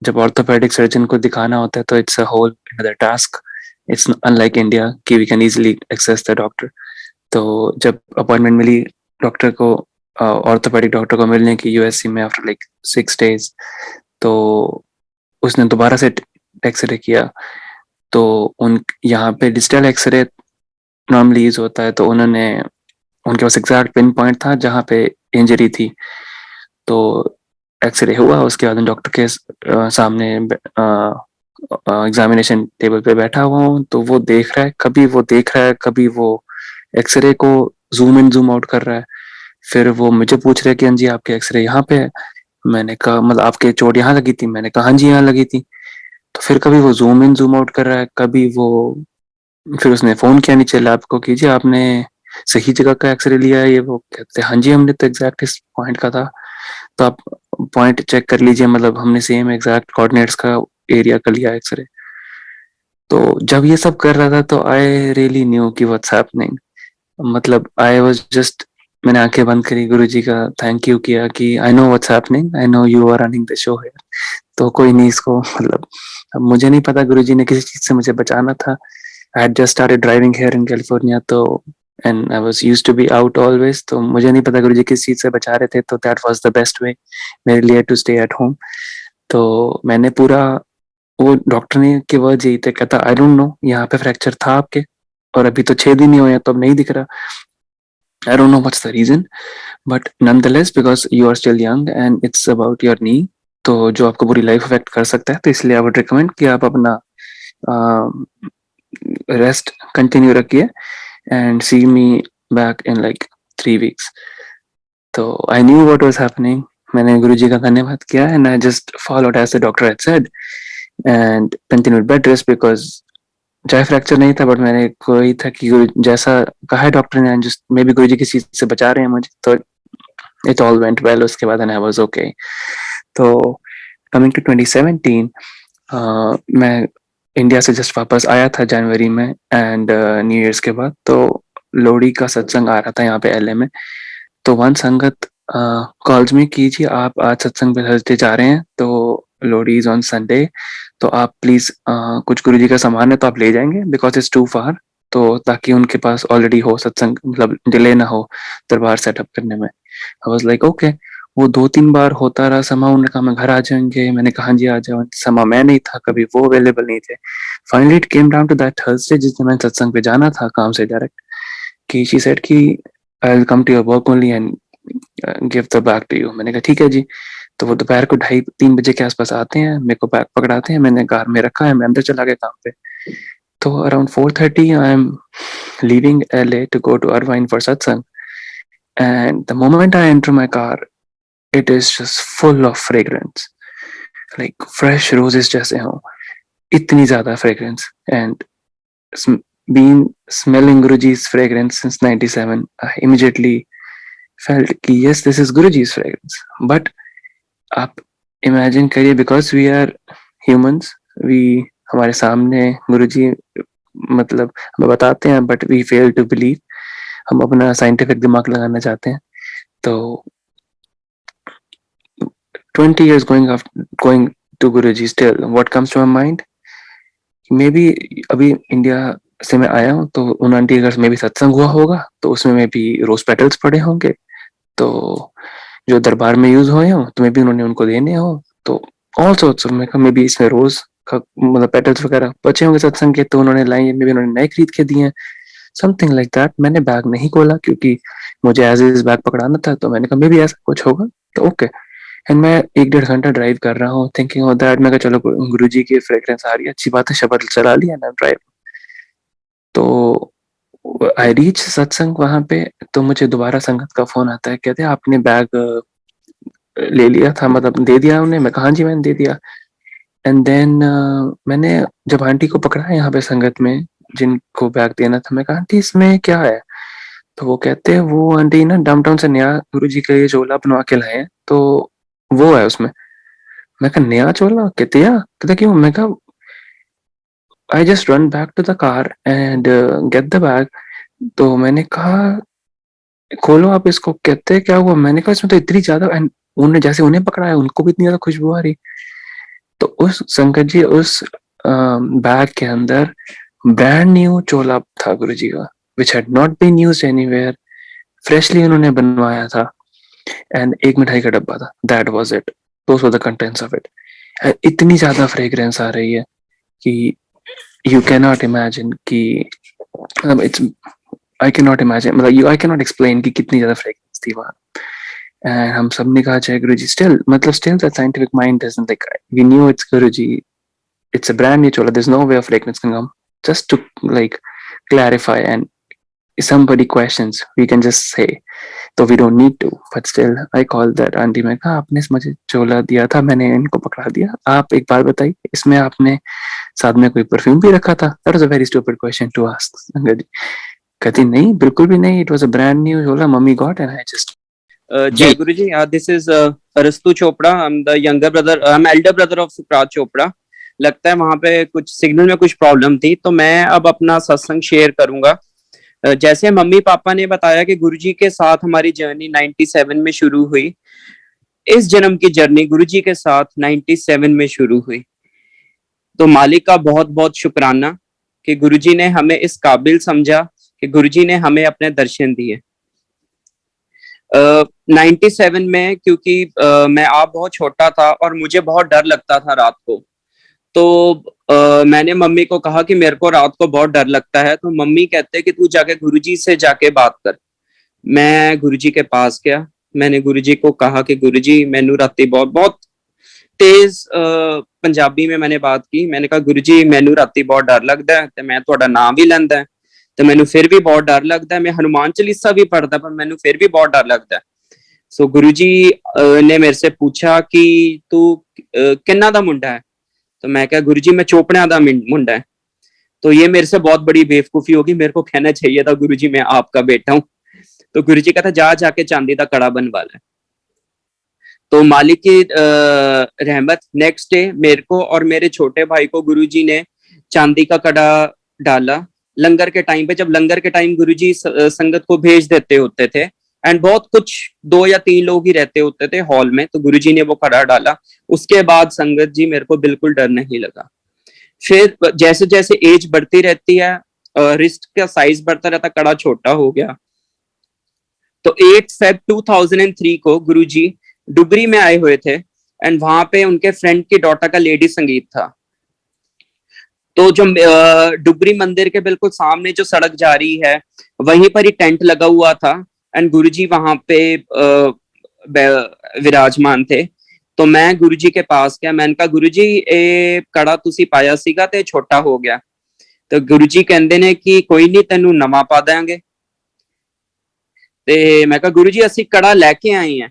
जब ऑर्थोपेडिक सर्जन को दिखाना होता है तो it's a whole another task. It's unlike India कि we can easily access the doctor. तो जब अपॉइंटमेंट मिली डॉक्टर को, ऑर्थोपेडिक डॉक्टर को मिलने की यूएससी में आफ्टर लाइक 6 days, तो उसने दोबारा से एक्सरे किया। तो उन यहाँ पे डिजिटल एक्सरे नॉर्मली यूज होता है, तो उनके पास एग्जैक्ट पिन पॉइंट था जहाँ पे इंजरी थी। तो एक्सरे हुआ, उसके बाद डॉक्टर के सामने एग्जामिनेशन टेबल पे बैठा हुआ हूँ। तो वो देख रहा है, कभी वो एक्सरे को जूम इन जूम आउट कर रहा है। फिर वो मुझे पूछ रहे कि हाँ जी आपके एक्सरे यहाँ पे है। मैंने कहा मतलब आपके चोट यहाँ लगी थी? मैंने कहा हाँ जी यहाँ लगी थी। तो फिर कभी वो जूम इन जूम आउट कर रहा है, फिर उसने फोन किया नीचे लैब को, कीजिए आपने सही जगह का एक्सरे लिया है ये? वो कहते हाँ जी हमने तो एग्जैक्ट इस पॉइंट का था, तो आप पॉइंट चेक कर लीजिए, मतलब हमने सेम एग्जैक्ट कोऑर्डिनेट्स का एरिया का लिया एक्सरे। तो जब ये सब कर रहा था तो आई रियली न्यू कि व्हाट्स हैपनिंग। मतलब आई वाज जस्ट, मैंने आंखें बंद करी, गुरुजी का थैंक यू किया कि I know what's happening, I know you are running the show here. तो कोई नहीं इसको, मतलब अब मुझे नहीं पता गुरुजी ने किसी चीज से मुझे बचाना था। I had just started driving here in California, तो and I was used to be out always. तो मुझे नहीं पता गुरुजी किस चीज से बचा रहे थे, तो that was the best way मेरे लिए टू स्टे एट होम। तो मैंने पूरा, वो डॉक्टर ने के वर्ड यही थे, कहता आई डोंट नो यहाँ पे फ्रैक्चर था आपके और अभी तो 6 दिन ही हुए हैं तो अब नहीं दिख रहा। I don't know what's the reason, but nonetheless because you are still young and it's about your knee, तो जो आपको पूरी लाइफ अफेक्ट कर सकता है, तो इसलिए आई वुड रिकमेंड कि आप अपना रेस्ट कंटिन्यू रखिए and see me back in like 3 weeks। तो I knew what was happening. मैंने गुरुजी का धन्यवाद किया and I just followed as the doctor had said and continued bed rest because चाहे फ्रैक्चर नहीं था, बट मैंने कोई था कि जैसा कहा है डॉक्टर ने, जस्ट मे बी गुरुजी किसी चीज से बचा रहे हैं मुझे, तो it all went well उसके बाद and I was okay. तो coming to 2017, मैं इंडिया से जस्ट वापस आया था जनवरी में एंड न्यू ईयर्स के बाद, तो लोहड़ी का सत्संग आ रहा था यहाँ पे एलए में। तो वन संगत कॉल्स में कीजिए आप आज सत्संग पे थर्सडे जा रहे हैं, तो लोहड़ी इज ऑन संडे, तो आप प्लीज कुछ गुरु जी का सामान है तो आप ले जाएंगे बिकॉज इट्स टू फार, तो ताकि उनके पास ऑलरेडी हो सत्संग, मतलब डिले ना हो दरबार सेटअप करने में। I was like okay. वो 2-3 बार होता रहा समा, उन्होंने कहा मैं घर आ जाएंगे, मैंने कहा जी आ जाओ, समा मैं नहीं था, कभी वो अवेलेबल नहीं थे। Finally it came down to that Thursday जिस दिन मैं सत्संग पे जाना था काम से डायरेक्ट, कि शी सेड कि I will come to your work only and give the bag to you. मैंने कहा ठीक है जी। तो वो दोपहर को 2:30-3 बजे के आसपास आते हैं, मेरे को बैग पकड़ाते हैं, मैंने कार में रखा है, मैं अंदर चला गया काम पे। तो around 4:30 I am leaving LA to go to Irvine for satsang, and the moment I enter my car, it is just full of fragrance, like fresh roses जैसे हों, इतनी ज्यादा fragrance, and being smelling Guruji's fragrance since 97, I immediately felt कि yes, this is Guruji's fragrance. But आप imagine करिए, because we are humans, हमारे सामने गुरुजी मतलब हमें बताते हैं, but we fail to believe, हम अपना साइंटिफिक दिमाग लगाना चाहते हैं। तो 20 years going to Guruji, still what comes to my mind, maybe अभी इंडिया से मैं आया हूँ तो उन आंटी घर में भी सत्संग हुआ होगा, तो उसमें में भी रोज पेटल्स पड़े होंगे, तो जो दरबार में यूज हुए हो तो मे भी उन्होंने उनको देने हो, तो ऑल सॉर्ट्स ऑफ मे बी इसमें रोज मतलब पेटल्स वगैरह बचे होंगे सत्संग के, तो उन्होंने लाए, मे बी उन्होंने नए खरीद के दिए, समथिंग लाइक दैट। मैंने बैग नहीं खोला क्योंकि मुझे एज इज बैग पकड़ाना था, तो मैंने कहा मे बी ऐसा कुछ होगा, तो ओके। एंड मैं 1-1.5 घंटा ड्राइव कर रहा हूँ थिंकिंग ऑफ दैट, मैं कहा चलो गुरुजी की फ्रेग्रेंस आ रही है, अच्छी बात है, शब्द चला लिया ना ड्राइव। तो आई रीच सत्संग वहां पे, तो मुझे दोबारा संगत का फोन आता है, कहते हैं आपने बैग ले लिया था, मतलब दे दिया उन्हें। मैं कहा जी मैंने दे दिया। एंड देन मैंने जब आंटी को पकड़ा यहाँ पे संगत में जिनको बैग देना था, मैं कहा आंटी इसमें क्या है, तो वो कहते हैं वो आंटी ना डाउनटाउन से नया गुरुजी का ये चोला बनवा के लाए हैं, तो वो है उसमें। मैं कहा नया चोला? कहते क्यों? मैं कहा I just run back to the car and get the bag. तो मैंने कहा खोलो आप इसको। कहते क्या हुआ? मैंने कहा इसमें तो इतनी ज्यादा, एंड उन्हें जैसे उन्हें पकड़ा है उनको भी इतनी ज्यादा खुशबू आ रही। तो उस संकट जी उस बैग के अंदर ब्रांड न्यू चोला था गुरुजी का, which had not been used anywhere, freshly उन्होंने बनवाया था, एंड एक मिठाई का डब्बा था, that was it, those were the contents of it. इतनी ज्यादा फ्रेग्रेंस आ रही है कि यू कैन नॉट इमेजिन कि it's I can not imagine, मतलब आई कैन नॉट एक्सप्लेन कि कितनी ज्यादा फ्रेग्रेंस थी वहां। एंड हम सब ने कहा जय गुरुजी, स्टिल मतलब still that scientific mind doesn't like, we knew it's Guruji, it's a brand new chola, there's no way of fragrance can come, just to like clarify, and if somebody questions we can just say, so we don't need to, but still I called that auntie, मैं कहा आपने मुझे चोला दिया था, मैंने इनको पकड़ा दिया, आप एक बार बताइए इसमें आपने साथ में कोई परफ्यूम भी रखा था? That was a very stupid question to ask. कहती नहीं बिल्कुल भी नहीं, it was a brand new chola mummy got and I just Jai Guruji, this is Arastu Chopra. I'm the younger brother, I'm elder brother of Supraj Chopra. लगता है वहां पे कुछ सिग्नल में कुछ प्रॉब्लम थी, तो मैं अब अपना सत्संग शेयर करूंगा। जैसे मम्मी पापा ने बताया कि गुरुजी के साथ हमारी जर्नी 97 में शुरू हुई, इस जन्म की जर्नी गुरुजी के साथ 97 में शुरू हुई। तो मालिक का बहुत बहुत शुक्राना कि गुरुजी ने हमें इस काबिल समझा कि गुरुजी ने हमें अपने दर्शन दिए। 97 में क्योंकि मैं आप बहुत छोटा था और मुझे बहुत डर लगता था रात को, तो मैंने मम्मी को कहा कि मेरे को रात को बहुत डर लगता है, तो मम्मी कहते कि तू जाके गुरुजी से जाके बात कर। मैं गुरुजी के पास गया, मैंने गुरुजी को कहा कि गुरुजी मैनू राती बहुत तेज पंजाबी में मैंने बात की। मैंने कहा गुरुजी मैनू राती बहुत डर लगता है, तो मैं तुहाडा नाम भी लैंदा है, तो मैनू फिर भी बहुत डर लगता है, मैं हनुमान चालीसा भी पढ़दा पर मैनू फिर भी बहुत डर लगता है। सो गुरुजी ने मेरे से पूछा कि तू किन्ना दा मुंडा है? तो मैं कहा गुरुजी मैं चोपड़ा दा मुंडा है। तो ये मेरे से बहुत बड़ी बेवकूफी होगी, मेरे को कहना चाहिए था गुरुजी मैं आपका बेटा हूँ। तो गुरुजी कहता जा जाके चांदी दा कड़ा बनवा ले। तो मालिक की रहमत, नेक्स्ट डे मेरे को और मेरे छोटे भाई को गुरुजी ने चांदी का कड़ा डाला लंगर के टाइम पे। जब लंगर के टाइम गुरुजी संगत को भेज देते होते थे, एंड बहुत कुछ 2 या 3 लोग ही रहते होते थे हॉल में, तो गुरुजी ने वो कड़ा डाला। उसके बाद संगत जी मेरे को बिल्कुल डर नहीं लगा। फिर जैसे जैसे एज बढ़ती रहती है, रिस्ट का साइज बढ़ता रहता, कड़ा छोटा हो गया। तो 8 फेब 2003 को गुरुजी डुबरी में आए हुए थे, एंड वहां पे उनके फ्रेंड की डॉटर का लेडी संगीत था। तो जो डुबरी मंदिर के बिल्कुल सामने जो सड़क जा रही है, वहीं पर ही टेंट लगा हुआ था, एंड गुरुजी वहां पे विराजमान थे। तो मैं गुरुजी के पास गया, मैंने कहा गुरुजी ਇਹ ਕੜਾ ਤੁਸੀਂ ਪਾਇਆ ਸੀਗਾ ਤੇ ਛੋਟਾ ਹੋ ਗਿਆ। तो गुरुजी कहंदे ने कि कोई नहीं, तेनू नवा पा देंगे। ਤੇ मैं कहा गुरुजी ਅਸੀਂ कड़ा लेके आए हैं।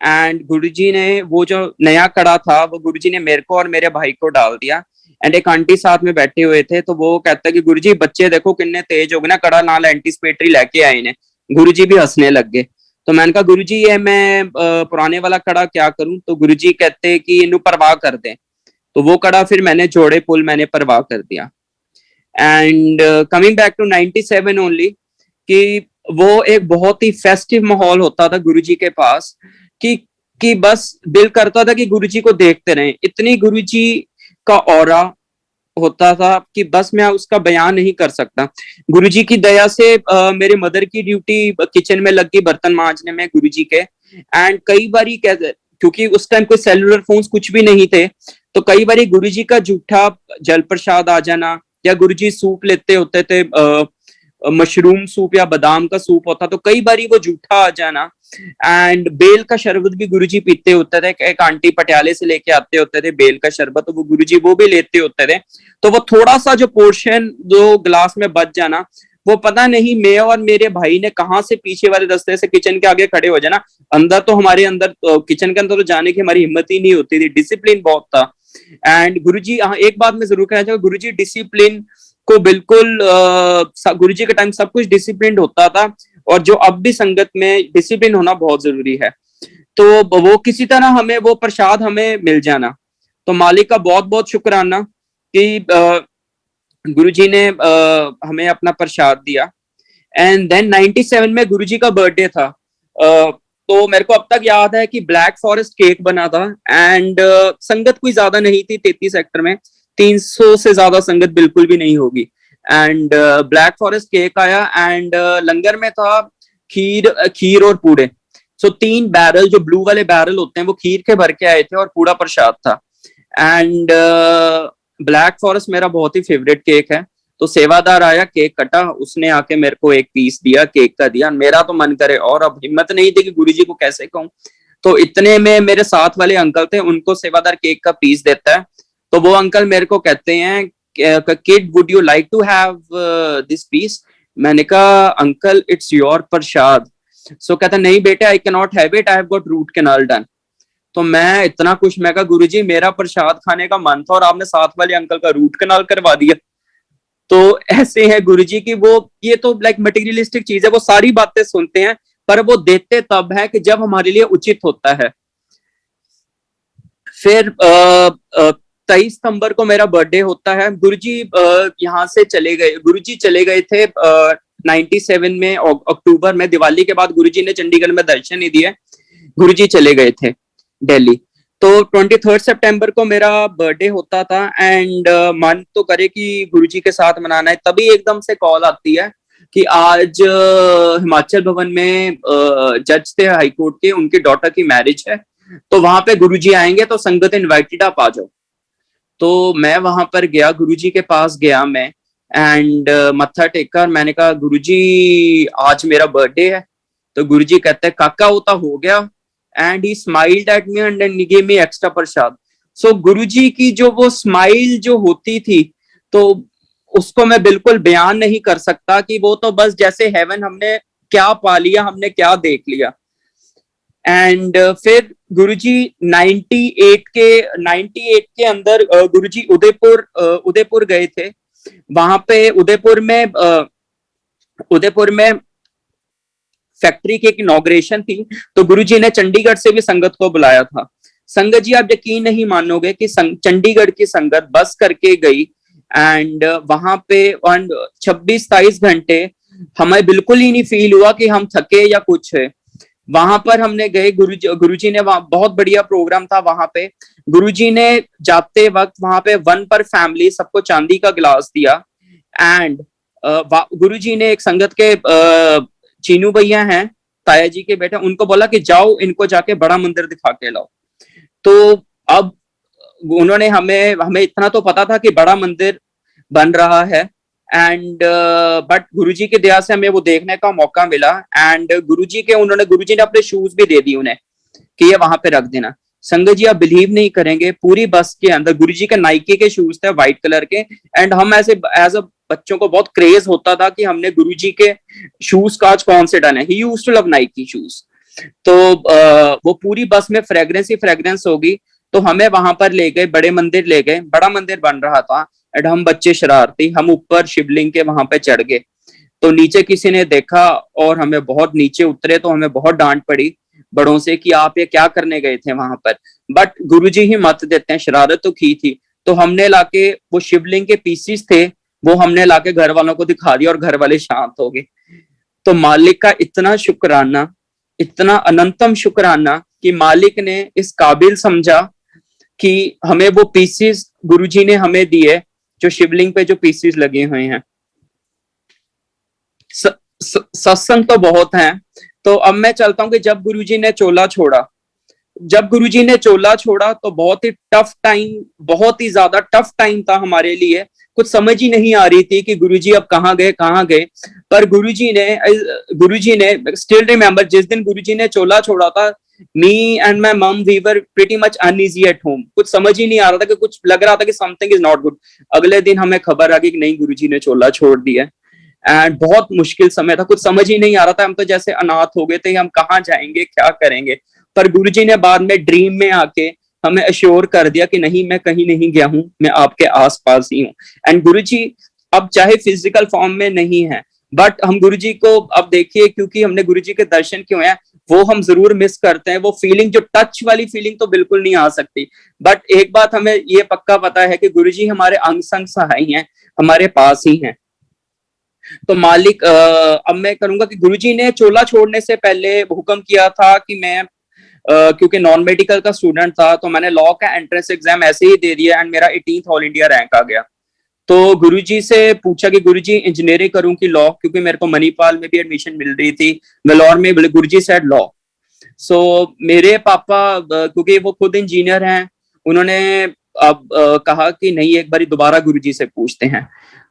एंड गुरुजी ने वो जो नया कड़ा था वो गुरुजी ने मेरे को और मेरे भाई को डाल दिया। एंड एक आंटी साथ में बैठे हुए थे, तो वो कहता कि गुरुजी बच्चे देखो कितने तेज हो गए ना, कड़ा नाल एंटीसिपेटरी लेके आए ने। गुरुजी भी हंसने लग गए। तो मैंने कहा गुरुजी ये मैं पुराने वाला कड़ा क्या करूं? तो गुरुजी कहते कि इन्हू परवाह कर दे। तो वो कड़ा फिर मैंने जोड़े पुल मैंने परवाह कर दिया। And coming back to 97 only, कि वो एक बहुत ही फेस्टिव माहौल होता था गुरुजी के पास, कि बस दिल करता था कि गुरुजी को देखते रहें। इतनी गुरुजी का ऑरा होता था कि बस मैं उसका बयान नहीं कर सकता। गुरुजी की दया से मेरे मदर की ड्यूटी किचन में लग गई, बर्तन मांजने में गुरुजी के। एंड कई बारी क्योंकि उस टाइम कोई सेलुलर फोन्स कुछ भी नहीं थे, तो कई बारी गुरुजी का जूठा जल प्रसाद आ जाना, या गुरुजी सूप लेते होते थे, मशरूम सूप या बादाम का सूप होता, तो कई बारी वो जूठा आ जाना। एंड बेल का शरबत भी गुरुजी पीते होते थे। एक आंटी पटियाले से लेके आते होते थे बेल का शरबत, तो वो गुरुजी वो भी लेते होते थे। तो वो थोड़ा सा जो पोर्शन जो ग्लास में बच जाना, वो पता नहीं मैं और मेरे भाई ने कहां से पीछे वाले रास्ते से किचन के आगे खड़े हो जाना। अंदर तो हमारे अंदर किचन के अंदर तो जाने की हमारी हिम्मत ही नहीं होती थी, डिसिप्लिन बहुत था। एंड गुरुजी, हाँ एक बात मैं जरूर कहना चाहूंगा, गुरुजी डिसिप्लिन को बिल्कुल गुरुजी के टाइम सब कुछ डिसिप्लिन होता था, और जो अब भी संगत में डिसिप्लिन होना बहुत जरूरी है। तो वो किसी तरह हमें वो प्रसाद हमें मिल जाना, तो मालिक का बहुत बहुत शुक्राना कि गुरुजी ने हमें अपना प्रसाद दिया। एंड देन 97 में गुरुजी का बर्थडे था। तो मेरे को अब तक याद है कि ब्लैक फॉरेस्ट केक बना था। एंड संगत कोई ज्यादा नहीं थी 33 सेक्टर में, 300 से ज्यादा संगत बिल्कुल भी नहीं होगी। एंड ब्लैक फॉरेस्ट केक आया, एंड लंगर में था खीर और पूड़े। सो 3 बैरल जो ब्लू वाले बैरल होते हैं वो खीर के भर के आए थे, और पूरा प्रसाद था। एंड ब्लैक फॉरेस्ट मेरा बहुत ही फेवरेट केक है। तो सेवादार आया, केक कटा, उसने आके मेरे को एक पीस दिया, केक का दिया। मेरा तो मन करे, और अब हिम्मत नहीं थी कि गुरुजी को कैसे कहूं। तो इतने में मेरे साथ वाले अंकल थे, उनको सेवादार केक का पीस देता है। तो वो अंकल मेरे को कहते हैं, kid would you like to have this piece? मैंने कहा uncle it's your prasad. So कहता नहीं बेटे, I can not have it, I have got root canal done. तो मैं इतना खुश, मैं कहा गुरुजी मेरा प्रसाद खाने का मन था और आपने साथ वाले अंकल का रूट कैनाल करवा दिया। तो ऐसे है गुरुजी की, वो ये तो लाइक मटेरियलिस्टिक चीज है, वो सारी बातें सुनते हैं पर वो देते तब है कि जब हमारे लिए उचित होता है। फिर 23 सितंबर को मेरा बर्थडे होता है। गुरुजी यहाँ से चले गए, गुरुजी चले गए थे 97 में अक्टूबर में, दिवाली के बाद गुरुजी ने चंडीगढ़ में दर्शन नहीं दिए, गुरुजी चले गए थे दिल्ली। तो 23 सितंबर को मेरा बर्थडे होता था। एंड मन तो करे कि गुरुजी के साथ मनाना है, तभी एकदम से कॉल आती है कि आज हिमाचल भवन में जज थे हाई कोर्ट के, उनकी डॉटर की मैरिज है, तो वहां पे गुरुजी आएंगे, तो संगत इनवाइटेड, आप आ जाओ। तो मैं वहां पर गया, गुरुजी के पास गया मैं, एंड मत्था टेका। मैंने कहा गुरुजी आज मेरा बर्थडे है। तो गुरुजी कहते हैं काका वो तो हो गया, and he smiled at me and he give me extra prasad. So Guruji की जो वो स्माइल जो होती थी, तो उसको मैं बिल्कुल बयान नहीं कर सकता कि वो तो बस जैसे हेवन हमने क्या पा लिया, हमने क्या देख लिया। एंड फिर गुरुजी 98 के अंदर गुरुजी उदयपुर गए थे। वहां पे उदयपुर में फैक्ट्री की एक इनॉग्रेशन थी, तो गुरुजी ने चंडीगढ़ से भी संगत को बुलाया था। संगत जी आप यकीन नहीं मानोगे कि चंडीगढ़ की संगत बस करके गई एंड वहां पे 26-27 घंटे हमें बिल्कुल ही नहीं फील हुआ कि हम थके या कुछ है। वहां पर हमने गए, गुरुजी ने वहां बहुत बढ़िया प्रोग्राम था। वहां पे गुरुजी ने जाते वक्त वहां पे 1 पर फैमिली सबको चांदी का गिलास दिया एंड गुरुजी ने एक संगत के चीनू भैया हैं, ताया जी के बेटे, उनको बोला कि जाओ इनको जाके बड़ा मंदिर दिखा के लाओ। तो अब उन्होंने हमें इतना तो पता था कि बड़ा मंदिर बन रहा है एंड बट गुरुजी की दया से हमें वो देखने का मौका मिला एंड गुरुजी ने अपने शूज भी दे दिए उन्हें कि ये वहां पे रख देना। संगत जी आप बिलीव नहीं करेंगे, पूरी बस के अंदर गुरुजी के नाइकी के शूज थे व्हाइट कलर के एंड हम ऐसे एज अ बच्चों को बहुत क्रेज होता था कि हमने गुरुजी के शूज का आज कौन से डाले। He used to love Nike shoes. तो वो पूरी बस में फ्रेग्रेंस ही फ्रेग्रेंस होगी। तो हमें वहां पर ले गए, बड़े मंदिर ले गए, बड़ा मंदिर बन रहा था एंड हम बच्चे शरारती, हम ऊपर शिवलिंग के वहां पे चढ़ गए। तो नीचे किसी ने देखा और हमें बहुत नीचे उतरे तो हमें बहुत डांट पड़ी बड़ों से कि आप ये क्या करने गए थे वहां पर। बट गुरुजी ही मत देते हैं, शरारत तो की थी। तो हमने लाके वो शिवलिंग के पीसीस थे वो हमने लाके घर वालों को दिखा दिया और घर वाले शांत हो गए। तो मालिक का इतना शुक्राना, इतना अनंतम शुक्राना कि मालिक ने इस काबिल समझा कि हमें वो पीसीस गुरुजी ने हमें दिए जो शिवलिंग पे जो पीसीस लगे हुए हैं। सत्संग तो बहुत हैं। तो अब मैं चलता हूं कि जब गुरुजी ने चोला छोड़ा तो बहुत ही टफ टाइम, बहुत ही ज्यादा टफ टाइम था हमारे लिए। कुछ समझ ही नहीं आ रही थी कि गुरुजी अब कहाँ गए। पर गुरुजी ने स्टिल रिमेम्बर जिस दिन गुरुजी ने चोला छोड़ा था, me and my mom we were pretty much uneasy at home. कुछ समझ ही नहीं आ रहा था कि कुछ लग रहा था कि समथिंग इज नॉट गुड। अगले दिन हमें खबर आ गई कि नहीं गुरुजी ने चोला छोड़ दिया एंड बहुत मुश्किल समय था, कुछ समझ ही नहीं आ रहा था। हम तो जैसे अनाथ हो गए थे, हम कहाँ जाएंगे, क्या करेंगे। पर गुरुजी ने बाद में ड्रीम में आके हमें अश्योर कर दिया कि नहीं मैं कहीं नहीं गया हूं, मैं आपके आसपास ही हूं। एंड गुरुजी अब चाहे फिजिकल फॉर्म में नहीं है बट हम गुरुजी को अब देखिए, क्योंकि हमने गुरुजी के दर्शन किए हैं, वो हम जरूर मिस करते हैं। वो फीलिंग, जो टच वाली फीलिंग तो बिल्कुल नहीं आ सकती। बट एक बात हमें ये पक्का पता है कि गुरुजी हमारे अंग संग सहाय हैं, हमारे पास ही हैं। तो मालिक अब मैं करूंगा कि गुरुजी ने चोला छोड़ने से पहले हुक्म किया था कि मैं क्योंकि नॉन मेडिकल का स्टूडेंट था तो मैंने लॉ का एंट्रेंस एग्जाम ऐसे ही दे दिया एंड मेरा 18th ऑल इंडिया रैंक आ गया। तो गुरुजी से पूछा कि गुरुजी इंजीनियरिंग करूं कि लॉ, क्योंकि मेरे को मणिपाल में भी एडमिशन मिल रही थी वेलोर में। गुरुजी सेड लॉ। सो मेरे पापा क्योंकि वो खुद इंजीनियर हैं, उन्होंने अब कहा कि नहीं एक बार दोबारा गुरुजी से पूछते हैं।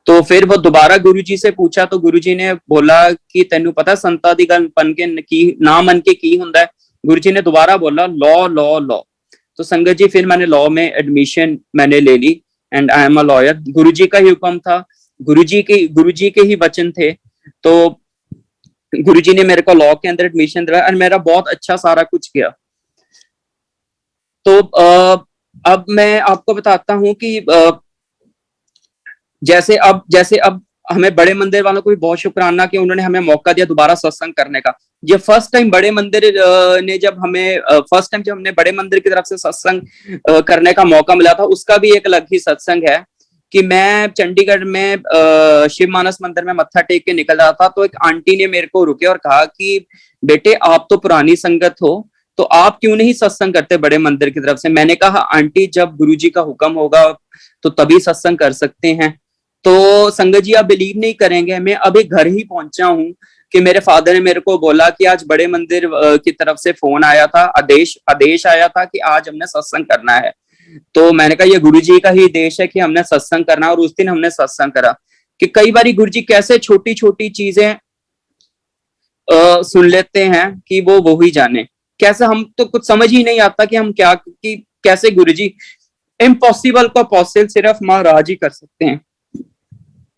तो फिर वो दोबारा गुरुजी से पूछा तो गुरुजी ने बोला कि तेनू पता संता दी गल पन के की ना मन के की हुंदा है। गुरुजी ने दोबारा बोला लॉ लॉ लॉ। तो संगत जी फिर मैंने लॉ में एडमिशन मैंने ले ली and I am a lawyer. Guruji का ही हुक्म था, गुरुजी के ही वचन थे। तो गुरुजी ने मेरे को लॉ के अंदर एडमिशन दिलाया और मेरा बहुत अच्छा सारा कुछ किया। तो अब मैं आपको बताता हूं कि जैसे अब हमें बड़े मंदिर वालों को भी बहुत शुक्राना कि उन्होंने हमें मौका दिया दोबारा सत्संग करने का। ये फर्स्ट टाइम बड़े मंदिर ने जब हमने बड़े मंदिर की तरफ से सत्संग करने का मौका मिला था, उसका भी एक अलग ही सत्संग है कि मैं चंडीगढ़ में शिव मानस मंदिर में मत्था टेक के निकल रहा था। तो एक आंटी ने मेरे को रुके और कहा कि बेटे आप तो पुरानी संगत हो, तो आप क्यों नहीं सत्संग करते बड़े मंदिर की तरफ से। मैंने कहा आंटी जब गुरुजी का हुक्म होगा तो तभी सत्संग कर सकते हैं। तो संगत जी आप बिलीव नहीं करेंगे, मैं अभी घर ही पहुंचा हूं कि मेरे फादर ने मेरे को बोला कि आज बड़े मंदिर की तरफ से फोन आया था, आदेश आया था कि आज हमने सत्संग करना है। तो मैंने कहा ये गुरुजी का ही देश है कि हमने सत्संग करना, और उस दिन हमने सत्संग करा। कि कई बार गुरुजी कैसे छोटी छोटी चीजें सुन लेते हैं कि वो ही जाने। कैसे हम तो कुछ समझ ही नहीं आता कि हम क्या कि कैसे गुरुजी इम्पॉसिबल को पॉसिबल सिर्फ महाराज ही कर सकते हैं।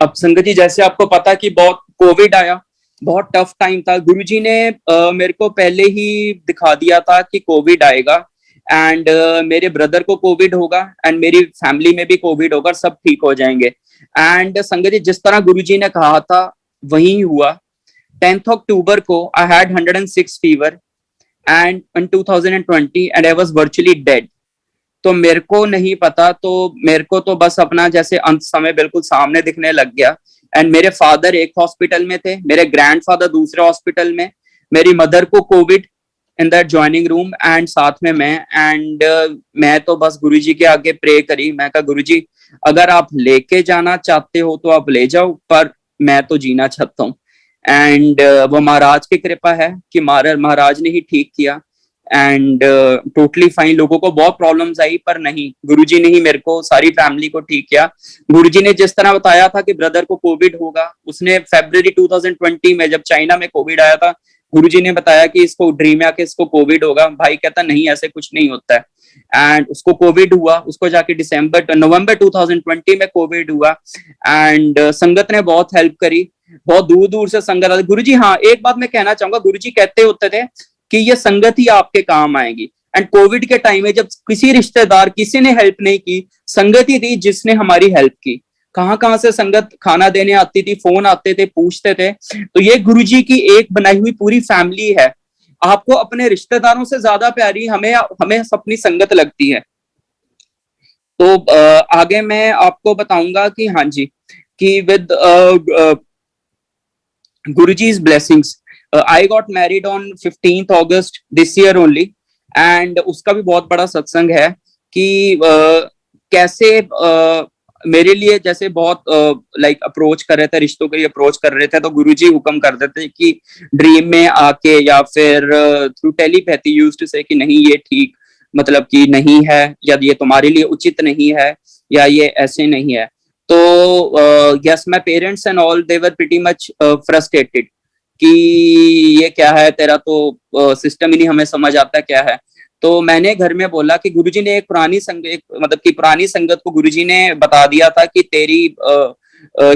अब संगत जी जैसे आपको पता कि बहुत कोविड आया, बहुत टफ टाइम था। गुरुजी ने मेरे को पहले ही दिखा दिया था कि कोविड आएगा एंड मेरे ब्रदर को कोविड होगा एंड मेरी फैमिली में भी कोविड होगा, सब ठीक हो जाएंगे। एंड संगत जी जिस तरह गुरुजी ने कहा था वही हुआ। 10th अक्टूबर को I had 106 fever and in 2020 and I was virtually dead. तो मेरे को नहीं पता, तो मेरे को तो बस अपना जैसे अंत समय बिल्कुल सामने दिखने लग गया। एंड मेरे फादर एक हॉस्पिटल में थे, मेरे ग्रैंडफादर दूसरे हॉस्पिटल में, मेरी मदर को Covid in that joining room and साथ में मैं। एंड मैं तो बस गुरुजी के आगे प्रे करी। मैं कहा गुरुजी अगर आप लेके जाना चाहते हो तो आप ले जाओ, पर मैं तो जीना चाहता हूँ। एंड वो महाराज की कृपा है कि महाराज ने ही ठीक किया एंड टोटली फाइन। लोगों को बहुत प्रॉब्लम्स आई पर नहीं, गुरुजी ने ही मेरे को, सारी फैमिली को ठीक किया। गुरुजी ने जिस तरह बताया था कि ब्रदर को कोविड होगा, उसने फरवरी 2020 में जब चाइना में कोविड आया था, गुरुजी ने बताया कि इसको ड्रीम में आके इसको कोविड होगा। भाई कहता नहीं ऐसे कुछ नहीं होता है। एंड उसको कोविड हुआ, उसको जाके नवंबर 2020 में कोविड हुआ। एंड संगत ने बहुत हेल्प करी, बहुत दूर दूर से संगत आई। गुरुजी हाँ एक बात मैं कहना चाहूंगा, गुरुजी कहते होते थे कि ये संगत ही आपके काम आएगी। एंड कोविड के टाइम में जब किसी रिश्तेदार किसी ने हेल्प नहीं की, संगत ही थी जिसने हमारी हेल्प की। कहां से संगत खाना देने आती थी, फोन आते थे, पूछते थे। तो ये गुरुजी की एक बनाई हुई पूरी फैमिली है। आपको अपने रिश्तेदारों से ज्यादा प्यारी हमें अपनी संगत लगती है। तो आगे मैं आपको बताऊंगा कि हाँ जी, कि with Guruji's blessings I got married on 15th August this year only। and उसका भी बहुत बड़ा सत्संग है कि कैसे मेरे लिए जैसे बहुत लाइक अप्रोच कर रहे थे, रिश्तों के लिए अप्रोच कर रहे थे, तो गुरुजी हुक्म कर देते कि ड्रीम में आके या फिर थ्रू टेलीपैथी यूज्ड टू से कि नहीं ये ठीक मतलब कि नहीं है, या ये तुम्हारे लिए उचित नहीं है, या ये ऐसे नहीं है। तो yes my parents and all they were pretty much frustrated कि ये क्या है, तेरा तो सिस्टम ही नहीं हमें समझ आता क्या है। तो मैंने घर में बोला कि गुरुजी ने एक पुरानी संगत को गुरुजी ने बता दिया था कि तेरी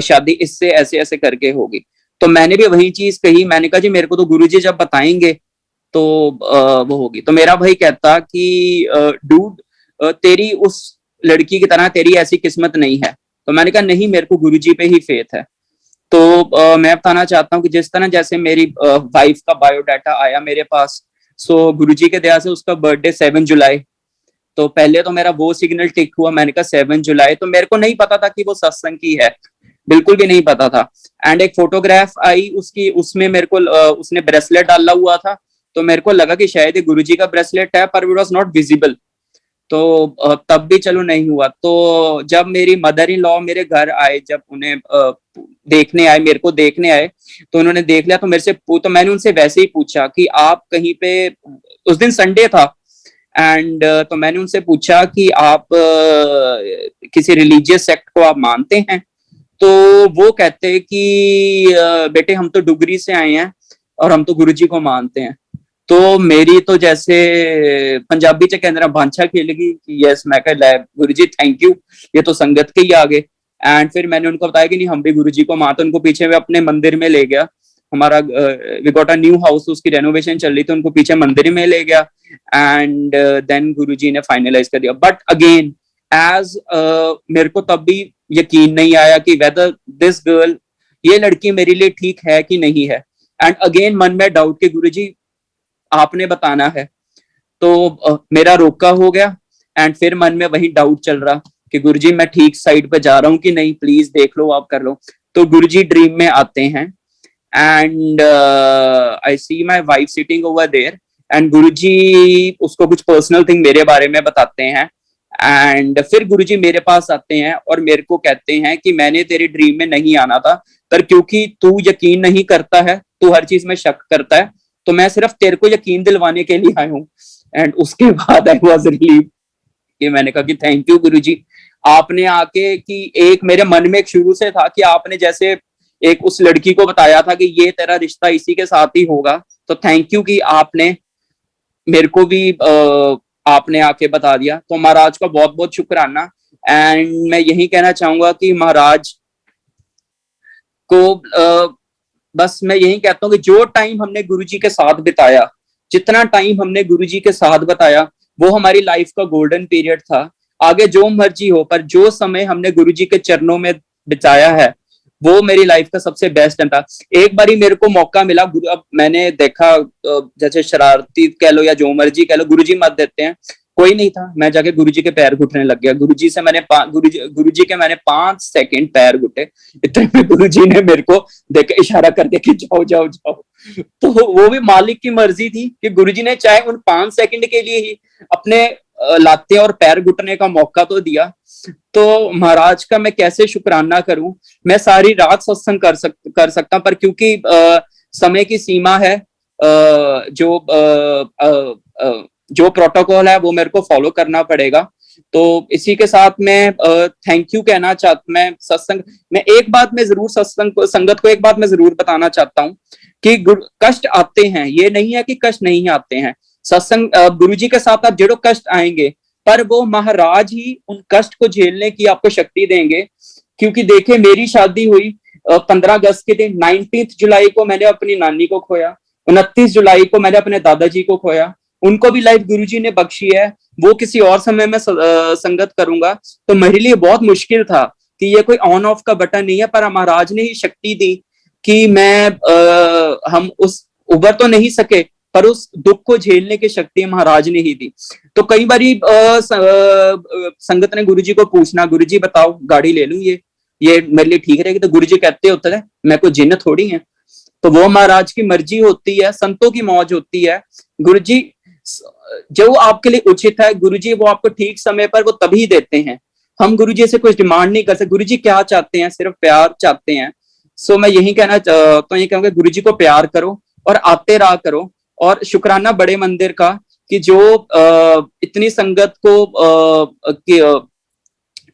शादी इससे ऐसे ऐसे करके होगी। तो मैंने भी वही चीज कही, मैंने कहा जी मेरे को तो गुरुजी जब बताएंगे तो वो होगी। तो मेरा भाई कहता कि डूड तेरी उस लड़की की तरह तेरी ऐसी किस्मत नहीं है। तो मैंने कहा नहीं, मेरे को गुरुजी पे ही फेथ है। तो मैं बताना चाहता हूँ कि जिस तरह जैसे मेरी वाइफ का बायोडाटा आया मेरे पास, सो गुरुजी के दया से उसका बर्थडे 7 जुलाई। तो पहले तो मेरा वो सिग्नल टिक हुआ, मैंने कहा 7 जुलाई। तो मेरे को नहीं पता था कि वो सत्संग की है, बिल्कुल भी नहीं पता था। एंड एक फोटोग्राफ आई उसकी, उसमें मेरे को उसने ब्रेसलेट डाला हुआ था, तो मेरे को लगा कि शायद ये गुरुजी का ब्रेसलेट है, पर इट वाज नॉट विजिबल। तो तब भी चलो नहीं हुआ। तो जब मेरी मदर इन लॉ मेरे घर आए, जब उन्हें देखने आए, मेरे को देखने आए, तो उन्होंने देख लिया। तो मेरे से तो मैंने उनसे वैसे ही पूछा कि आप कहीं पे, उस दिन संडे था, एंड तो मैंने उनसे पूछा कि आप किसी रिलीजियस सेक्ट को आप मानते हैं? तो वो कहते कि बेटे हम तो डुगरी से आए हैं और हम तो गुरुजी को मानते हैं। तो मेरी तो जैसे पंजाबी च कहना भांछा खेल गई कि यस, मैं कह गुरुजी थैंक यू, ये तो संगत के ही आगे। एंड फिर मैंने उनको बताया कि नहीं हम भी गुरुजी को मानते। उनको पीछे में अपने मंदिर में ले गया, हमारा we got a new house, उसकी रेनोवेशन चल रही थी, उनको पीछे मंदिर में ले गया। एंड देन गुरुजी ने फाइनलाइज कर दिया। बट अगेन एज मेरे को तब भी यकीन नहीं आया कि वेदर दिस गर्ल, ये लड़की मेरे लिए ठीक है कि नहीं है। एंड अगेन मन में डाउट कि गुरुजी आपने बताना है। तो मेरा रोका हो गया। एंड फिर मन में वही डाउट चल रहा कि गुरुजी मैं ठीक साइड पे जा रहा हूँ कि नहीं, प्लीज देख लो, आप कर लो। तो गुरुजी ड्रीम में आते हैं and I see my wife sitting over there. And Guruji उसको कुछ पर्सनल थिंग मेरे बारे में बताते हैं। एंड फिर गुरुजी मेरे पास आते हैं और मेरे को कहते हैं कि मैंने तेरे ड्रीम में नहीं आना था, पर क्योंकि तू यकीन नहीं करता है, तू हर चीज में शक करता है, तो मैं सिर्फ तेरे को यकीन दिलवाने के लिए आया हूँ। एंड उसके बाद आई वाज रिलीव कि मैंने कहा कि थैंक यू गुरुजी, आपने आके, कि एक मेरे मन में एक शुरू से था कि आपने जैसे एक उस लड़की को बताया था कि ये तेरा रिश्ता इसी के साथ ही होगा, तो थैंक यू कि आपने मेरे को भी आपने आके बता दिया। तो महाराज का बहुत बहुत शुक्राना। एंड मैं यही कहना चाहूंगा कि महाराज को बस मैं यही कहता हूँ कि जो टाइम हमने गुरुजी के साथ बिताया, जितना टाइम हमने गुरुजी के साथ बताया, वो हमारी लाइफ का गोल्डन पीरियड था। आगे जो मर्जी हो, पर जो समय हमने गुरुजी के चरणों में बिताया है वो मेरी लाइफ का सबसे बेस्ट टाइम था। एक बारी मेरे को मौका मिला, अब मैंने देखा जैसे शरारती कह लो या जो मर्जी कह लो, गुरुजी मत देते हैं, कोई नहीं था, मैं जाके गुरुजी के पैर घुटने लग गया। गुरुजी से मैंने गुरुजी के मैंने 5 सेकंड पैर घुटे, इतने में गुरुजी ने मेरे को देख के इशारा करके कि जाओ जाओ जाओ। तो वो भी मालिक की मर्जी थी कि गुरुजी ने चाहे उन 5 सेकंड के लिए ही अपने लाते और पैर घुटने का मौका तो दिया। तो महाराज का मैं कैसे शुक्राना करूं। मैं सारी रात सत्संग कर सकता, पर क्योंकि समय की सीमा है, जो प्रोटोकॉल है वो मेरे को फॉलो करना पड़ेगा। तो इसी के साथ मैं थैंक यू कहना चाहता, मैं एक बात में जरूर संगत को एक बात मैं जरूर बताना चाहता हूँ कि कष्ट आते हैं, ये नहीं है कि कष्ट नहीं आते हैं। सत्संग गुरुजी के साथ आप जेड़ो कष्ट आएंगे, पर वो महाराज ही उन कष्ट को झेलने की आपको शक्ति देंगे। क्योंकि देखिए मेरी शादी हुई 15 अगस्त के दिन, 19 जुलाई को मैंने अपनी नानी को खोया, 29 जुलाई को मैंने अपने दादाजी को खोया। उनको भी लाइफ गुरुजी ने बख्शी है, वो किसी और समय में संगत करूंगा। तो मेरे लिए बहुत मुश्किल था कि ये कोई ऑन ऑफ का बटन नहीं है, पर महाराज ने ही शक्ति दी कि हम उस उबर तो नहीं सके, पर उस दुख को झेलने की शक्ति महाराज ने ही दी। तो कई बारी संगत ने गुरुजी को पूछना, गुरुजी बताओ गाड़ी ले लूं, ये मेरे लिए ठीक रहेगी? तो गुरुजी कहते होते हैं मैं कोई जिन्न थोड़ी है। तो वो महाराज की मर्जी होती है, संतों की मौज होती है। गुरुजी जो आपके लिए उचित है, गुरुजी वो आपको ठीक समय पर वो तभी देते हैं। हम गुरुजी से कुछ डिमांड नहीं कर सकते। गुरुजी क्या चाहते हैं? सिर्फ प्यार चाहते हैं। सो मैं यही कहूंगा गुरुजी को प्यार करो और आते रहा करो। और शुक्राना बड़े मंदिर का कि जो इतनी संगत को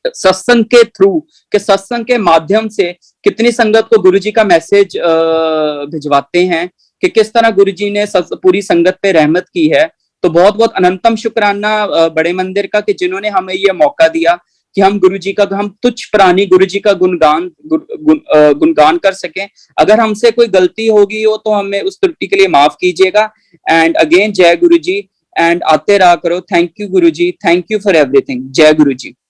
सत्संग के थ्रू के सत्संग के माध्यम से कितनी संगत को गुरुजी का मैसेज भिजवाते हैं कि किस तरह गुरुजी ने पूरी संगत पे रहमत की है। तो बहुत बहुत अनंतम शुक्राना बड़े मंदिर का कि जिन्होंने हमें ये मौका दिया कि हम गुरुजी का, हम तुच्छ प्राणी गुरुजी का गुणगान कर सकें। अगर हमसे कोई गलती होगी हो तो हमें उस त्रुटि के लिए माफ कीजिएगा। एंड अगेन जय गुरुजी, एंड आते रहा करो। Thank you Guruji, thank you for everything. जय गुरुजी।